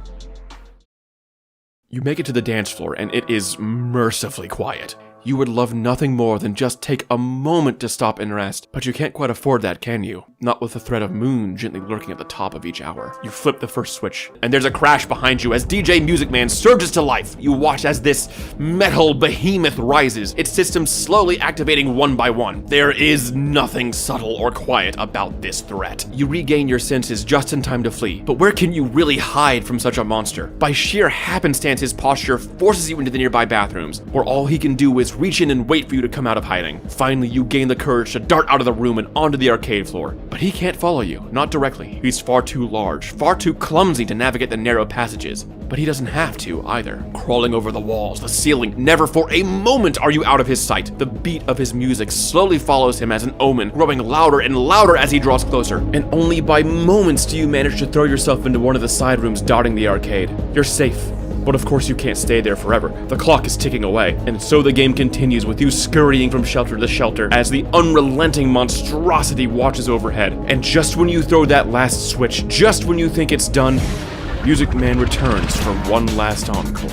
You make it to the dance floor, and it is mercifully quiet. You would love nothing more than just take a moment to stop and rest, but you can't quite afford that, can you? Not with the threat of Moon gently lurking at the top of each hour. You flip the first switch, and there's a crash behind you as DJ MusicMan surges to life. You watch as this metal behemoth rises, its systems slowly activating one by one. There is nothing subtle or quiet about this threat. You regain your senses just in time to flee, but where can you really hide from such a monster? By sheer happenstance, his posture forces you into the nearby bathrooms, where all he can do is reach in and wait for you to come out of hiding. Finally, you gain the courage to dart out of the room and onto the arcade floor. But he can't follow you, not directly. He's far too large, far too clumsy to navigate the narrow passages. But he doesn't have to, either. Crawling over the walls, the ceiling, never for a moment are you out of his sight. The beat of his music slowly follows him as an omen, growing louder and louder as he draws closer. And only by moments do you manage to throw yourself into one of the side rooms dotting the arcade. You're safe. But of course you can't stay there forever. The clock is ticking away, and so the game continues with you scurrying from shelter to shelter as the unrelenting monstrosity watches overhead. And just when you throw that last switch, just when you think it's done, MusicMan returns for one last encore.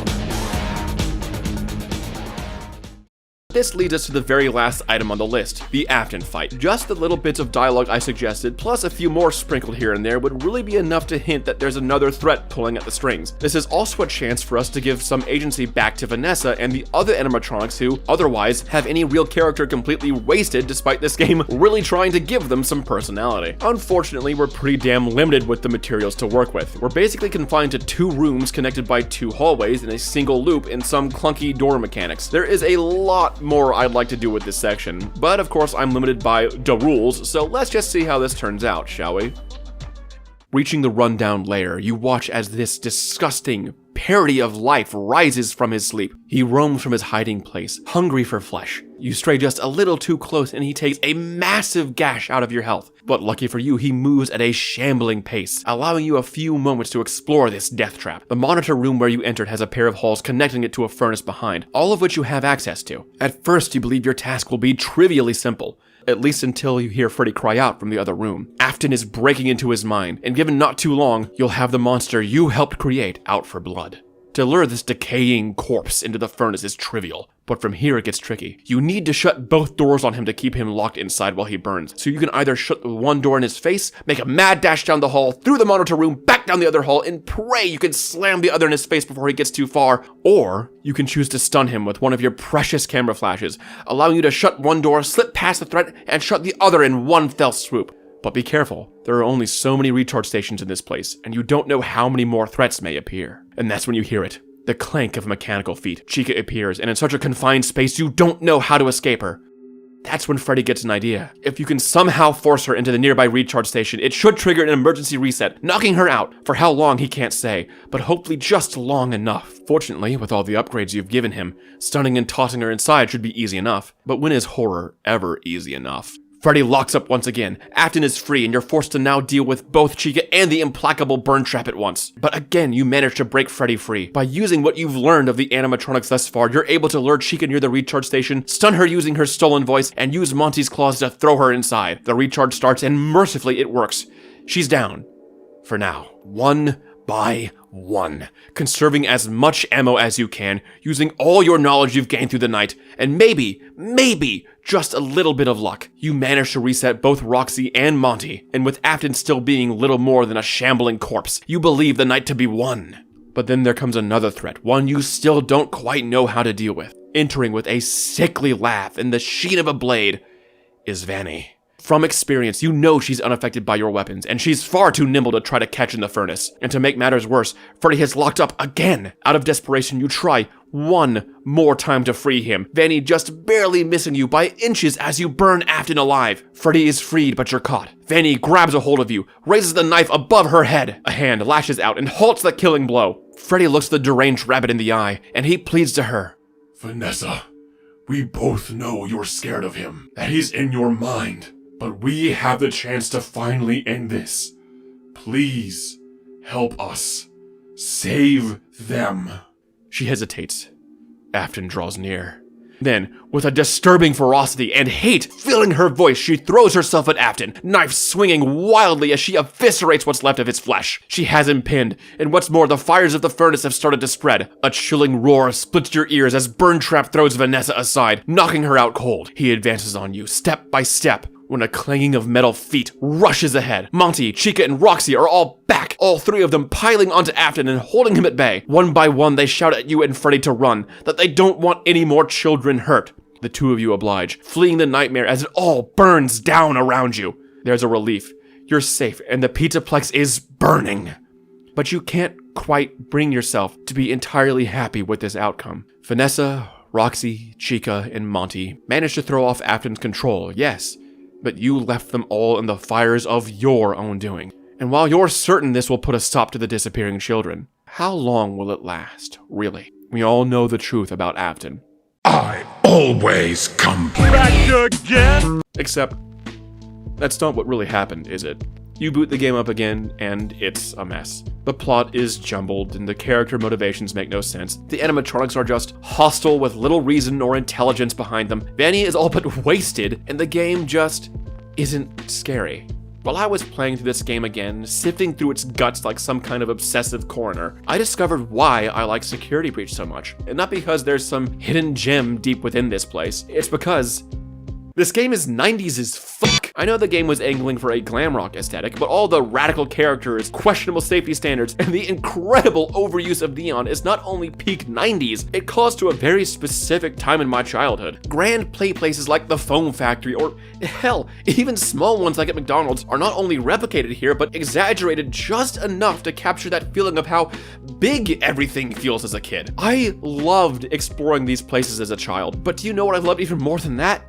This leads us to the very last item on the list, the Afton fight. Just the little bits of dialogue I suggested, plus a few more sprinkled here and there, would really be enough to hint that there's another threat pulling at the strings. This is also a chance for us to give some agency back to Vanessa and the other animatronics who, otherwise, have any real character completely wasted despite this game really trying to give them some personality. Unfortunately, we're pretty damn limited with the materials to work with. We're basically confined to 2 rooms connected by 2 hallways in a single loop in some clunky door mechanics. There is a lot more I'd like to do with this section, but of course I'm limited by the rules, so let's just see how this turns out, shall we? Reaching the rundown lair, you watch as this disgusting parody of life rises from his sleep. He roams from his hiding place, hungry for flesh. You stray just a little too close and he takes a massive gash out of your health. But lucky for you, he moves at a shambling pace, allowing you a few moments to explore this death trap. The monitor room where you entered has a pair of halls connecting it to a furnace behind, all of which you have access to. At first, you believe your task will be trivially simple, at least until you hear Freddy cry out from the other room. Afton is breaking into his mind, and given not too long, you'll have the monster you helped create out for blood. To lure this decaying corpse into the furnace is trivial, but from here it gets tricky. You need to shut both doors on him to keep him locked inside while he burns. So you can either shut the one door in his face, make a mad dash down the hall, through the monitor room, back down the other hall, and pray you can slam the other in his face before he gets too far. Or you can choose to stun him with one of your precious camera flashes, allowing you to shut one door, slip past the threat, and shut the other in one fell swoop. But be careful, there are only so many recharge stations in this place, and you don't know how many more threats may appear. And that's when you hear it. The clank of mechanical feet. Chica appears, and in such a confined space, you don't know how to escape her. That's when Freddy gets an idea. If you can somehow force her into the nearby recharge station, it should trigger an emergency reset, knocking her out. For how long, he can't say, but hopefully just long enough. Fortunately, with all the upgrades you've given him, stunning and tossing her inside should be easy enough. But when is horror ever easy enough? Freddy locks up once again. Afton is free, and you're forced to now deal with both Chica and the implacable burn trap at once. But again, you manage to break Freddy free. By using what you've learned of the animatronics thus far, you're able to lure Chica near the recharge station, stun her using her stolen voice, and use Monty's claws to throw her inside. The recharge starts, and mercifully it works. She's down. For now. One by one, conserving as much ammo as you can, using all your knowledge you've gained through the night, and maybe, just a little bit of luck, you manage to reset both Roxy and Monty, and with Afton still being little more than a shambling corpse, you believe the night to be won. But then there comes another threat, one you still don't quite know how to deal with. Entering with a sickly laugh and the sheen of a blade is Vanny. From experience, you know she's unaffected by your weapons, and she's far too nimble to try to catch in the furnace. And to make matters worse, Freddy has locked up again. Out of desperation, you try one more time to free him, Vanny just barely missing you by inches as you burn Afton alive. Freddy is freed, but you're caught. Vanny grabs a hold of you, raises the knife above her head. A hand lashes out and halts the killing blow. Freddy looks the deranged rabbit in the eye, and he pleads to her. Vanessa, we both know you're scared of him, that he's in your mind. But we have the chance to finally end this. Please, help us. Save them. She hesitates. Afton draws near. Then, with a disturbing ferocity and hate filling her voice, she throws herself at Afton, knife swinging wildly as she eviscerates what's left of his flesh. She has him pinned, and what's more, the fires of the furnace have started to spread. A chilling roar splits your ears as Burntrap throws Vanessa aside, knocking her out cold. He advances on you, step by step, when a clanging of metal feet rushes ahead. Monty, Chica, and Roxy are all back, all three of them piling onto Afton and holding him at bay. One by one, they shout at you and Freddy to run, that they don't want any more children hurt. The two of you oblige, fleeing the nightmare as it all burns down around you. There's a relief. You're safe, and the Pizzaplex is burning. But you can't quite bring yourself to be entirely happy with this outcome. Vanessa, Roxy, Chica, and Monty managed to throw off Afton's control, yes, but you left them all in the fires of your own doing. And while you're certain this will put a stop to the disappearing children, how long will it last, really? We all know the truth about Afton. I always come Back again? Except, that's not what really happened, is it? You boot the game up again, and it's a mess. The plot is jumbled, and the character motivations make no sense. The animatronics are just hostile with little reason or intelligence behind them. Vanny is all but wasted, and the game just isn't scary. While I was playing through this game again, sifting through its guts like some kind of obsessive coroner, I discovered why I like Security Breach so much. And not because there's some hidden gem deep within this place, it's because this game is 90s as fuck. I know the game was angling for a glam rock aesthetic, but all the radical characters, questionable safety standards, and the incredible overuse of neon is not only peak 90s, it calls to a very specific time in my childhood. Grand play places like the Foam Factory, or hell, even small ones like at McDonald's, are not only replicated here, but exaggerated just enough to capture that feeling of how big everything feels as a kid. I loved exploring these places as a child, but do you know what I loved even more than that?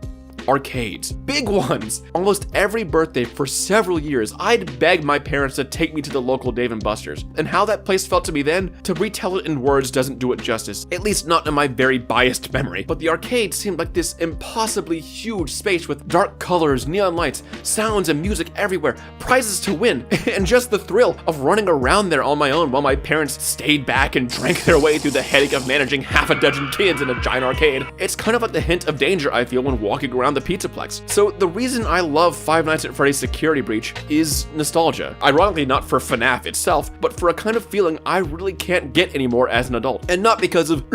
Arcades. Big ones! Almost every birthday for several years, I'd beg my parents to take me to the local Dave & Buster's. And how that place felt to me then, to retell it in words doesn't do it justice, at least not in my very biased memory. But the arcade seemed like this impossibly huge space with dark colors, neon lights, sounds, and music everywhere, prizes to win, and just the thrill of running around there on my own while my parents stayed back and drank their way through the headache of managing half a dozen kids in a giant arcade. It's kind of like the hint of danger I feel when walking around the Pizzaplex. So the reason I love Five Nights at Freddy's Security Breach is nostalgia. Ironically, not for FNAF itself, but for a kind of feeling I really can't get anymore as an adult. And not because of,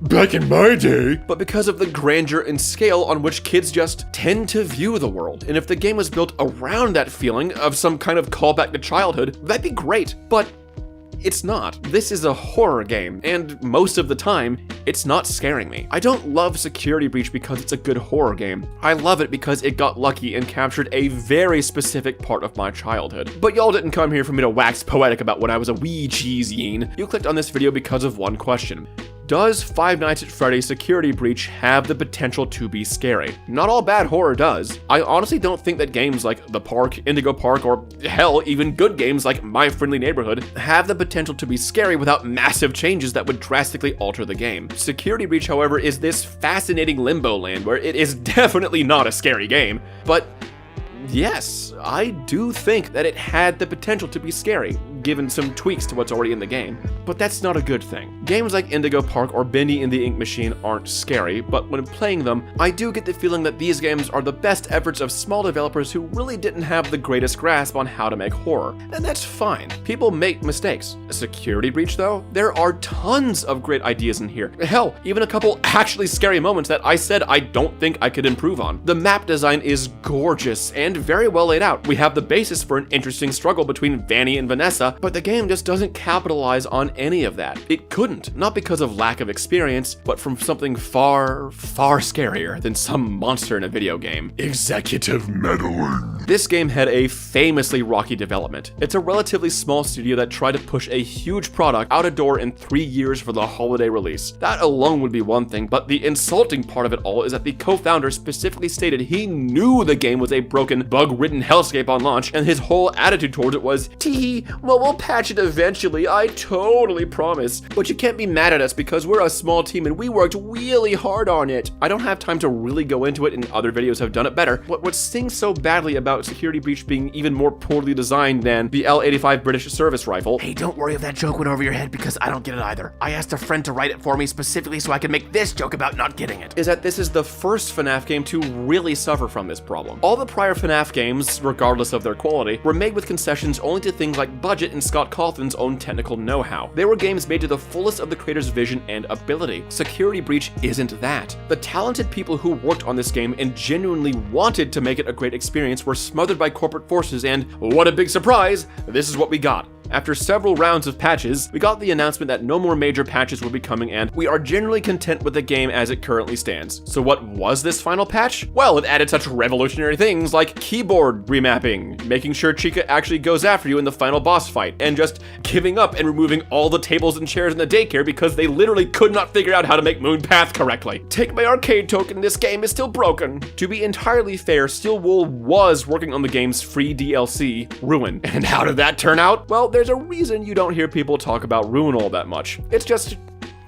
back in my day, but because of the grandeur and scale on which kids just tend to view the world. And if the game was built around that feeling of some kind of callback to childhood, that'd be great. But it's not. This is a horror game, and most of the time, it's not scaring me. I don't love Security Breach because it's a good horror game. I love it because it got lucky and captured a very specific part of my childhood. But y'all didn't come here for me to wax poetic about when I was a wee cheese-yeen. You clicked on this video because of one question. Does Five Nights at Freddy's Security Breach have the potential to be scary? Not all bad horror does. I honestly don't think that games like The Park, Indigo Park, or hell, even good games like My Friendly Neighborhood have the potential to be scary without massive changes that would drastically alter the game. Security Breach, however, is this fascinating limbo land where it is definitely not a scary game, but yes, I do think that it had the potential to be scary, given some tweaks to what's already in the game. But that's not a good thing. Games like Indigo Park or Bendy and the Ink Machine aren't scary, but when playing them, I do get the feeling that these games are the best efforts of small developers who really didn't have the greatest grasp on how to make horror. And that's fine. People make mistakes. A Security Breach, though? There are tons of great ideas in here. Hell, even a couple actually scary moments that I said I don't think I could improve on. The map design is gorgeous and very well laid out. We have the basis for an interesting struggle between Vanny and Vanessa, but the game just doesn't capitalize on any of that. It couldn't, not because of lack of experience, but from something far, far scarier than some monster in a video game. Executive meddling. This game had a famously rocky development. It's a relatively small studio that tried to push a huge product out a door in 3 years for the holiday release. That alone would be one thing, but the insulting part of it all is that the co-founder specifically stated he knew the game was a broken, bug-ridden hellscape on launch, and his whole attitude towards it was, tee, well, we'll patch it eventually, I totally promise. But you can't be mad at us because we're a small team and we worked really hard on it. I don't have time to really go into it, and other videos have done it better. What stings so badly about Security Breach being even more poorly designed than the L85 British service rifle— Hey, don't worry if that joke went over your head because I don't get it either. I asked a friend to write it for me specifically so I could make this joke about not getting it. is that this is the first FNAF game to really suffer from this problem. All the prior FNAF games, regardless of their quality, were made with concessions only to things like budget and Scott Cawthon's own technical know-how. They were games made to the fullest of the creator's vision and ability. Security Breach isn't that. The talented people who worked on this game and genuinely wanted to make it a great experience were smothered by corporate forces, and what a big surprise, this is what we got. After several rounds of patches, we got the announcement that no more major patches would be coming, and we are generally content with the game as it currently stands. So what was this final patch? Well, it added such revolutionary things like keyboard remapping, making sure Chica actually goes after you in the final boss fight, and just giving up and removing all the tables and chairs in the daycare because they literally could not figure out how to make Moon path correctly. Take my arcade token, this game is still broken. To be entirely fair, Steel Wool was working on the game's free DLC, Ruin. And how did that turn out? Well, there's a reason you don't hear people talk about Ruin all that much. It's just—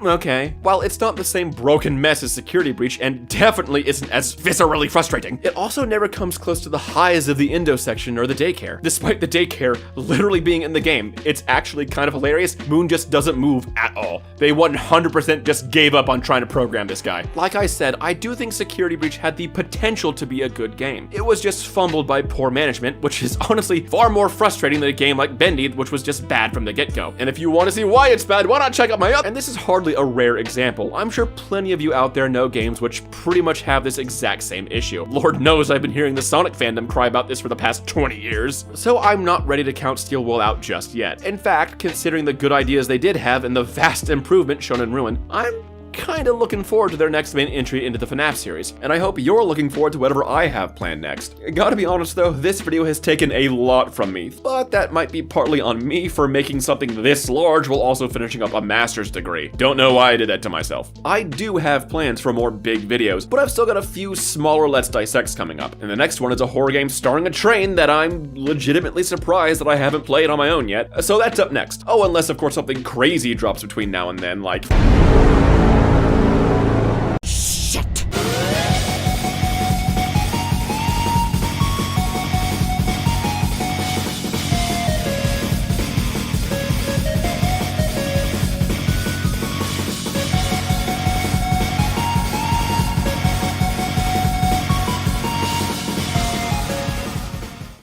okay. While it's not the same broken mess as Security Breach, and definitely isn't as viscerally frustrating, it also never comes close to the highs of the endos section or the daycare. Despite the daycare literally being in the game, it's actually kind of hilarious. Moon just doesn't move at all. They 100% just gave up on trying to program this guy. Like I said, I do think Security Breach had the potential to be a good game. It was just fumbled by poor management, which is honestly far more frustrating than a game like Bendy, which was just bad from the get-go. And if you want to see why it's bad, why not check out my other— and this is hardly a rare example. I'm sure plenty of you out there know games which pretty much have this exact same issue. Lord knows I've been hearing the Sonic fandom cry about this for the past 20 years. So I'm not ready to count Steel Wool out just yet. In fact, considering the good ideas they did have and the vast improvement shown in Ruin, I'm kinda looking forward to their next main entry into the FNAF series, and I hope you're looking forward to whatever I have planned next. Gotta be honest though, this video has taken a lot from me, but that might be partly on me for making something this large while also finishing up a master's degree. Don't know why I did that to myself. I do have plans for more big videos, but I've still got a few smaller Let's Dissects coming up, and the next one is a horror game starring a train that I'm legitimately surprised that I haven't played on my own yet, so that's up next. Oh, unless of course something crazy drops between now and then, like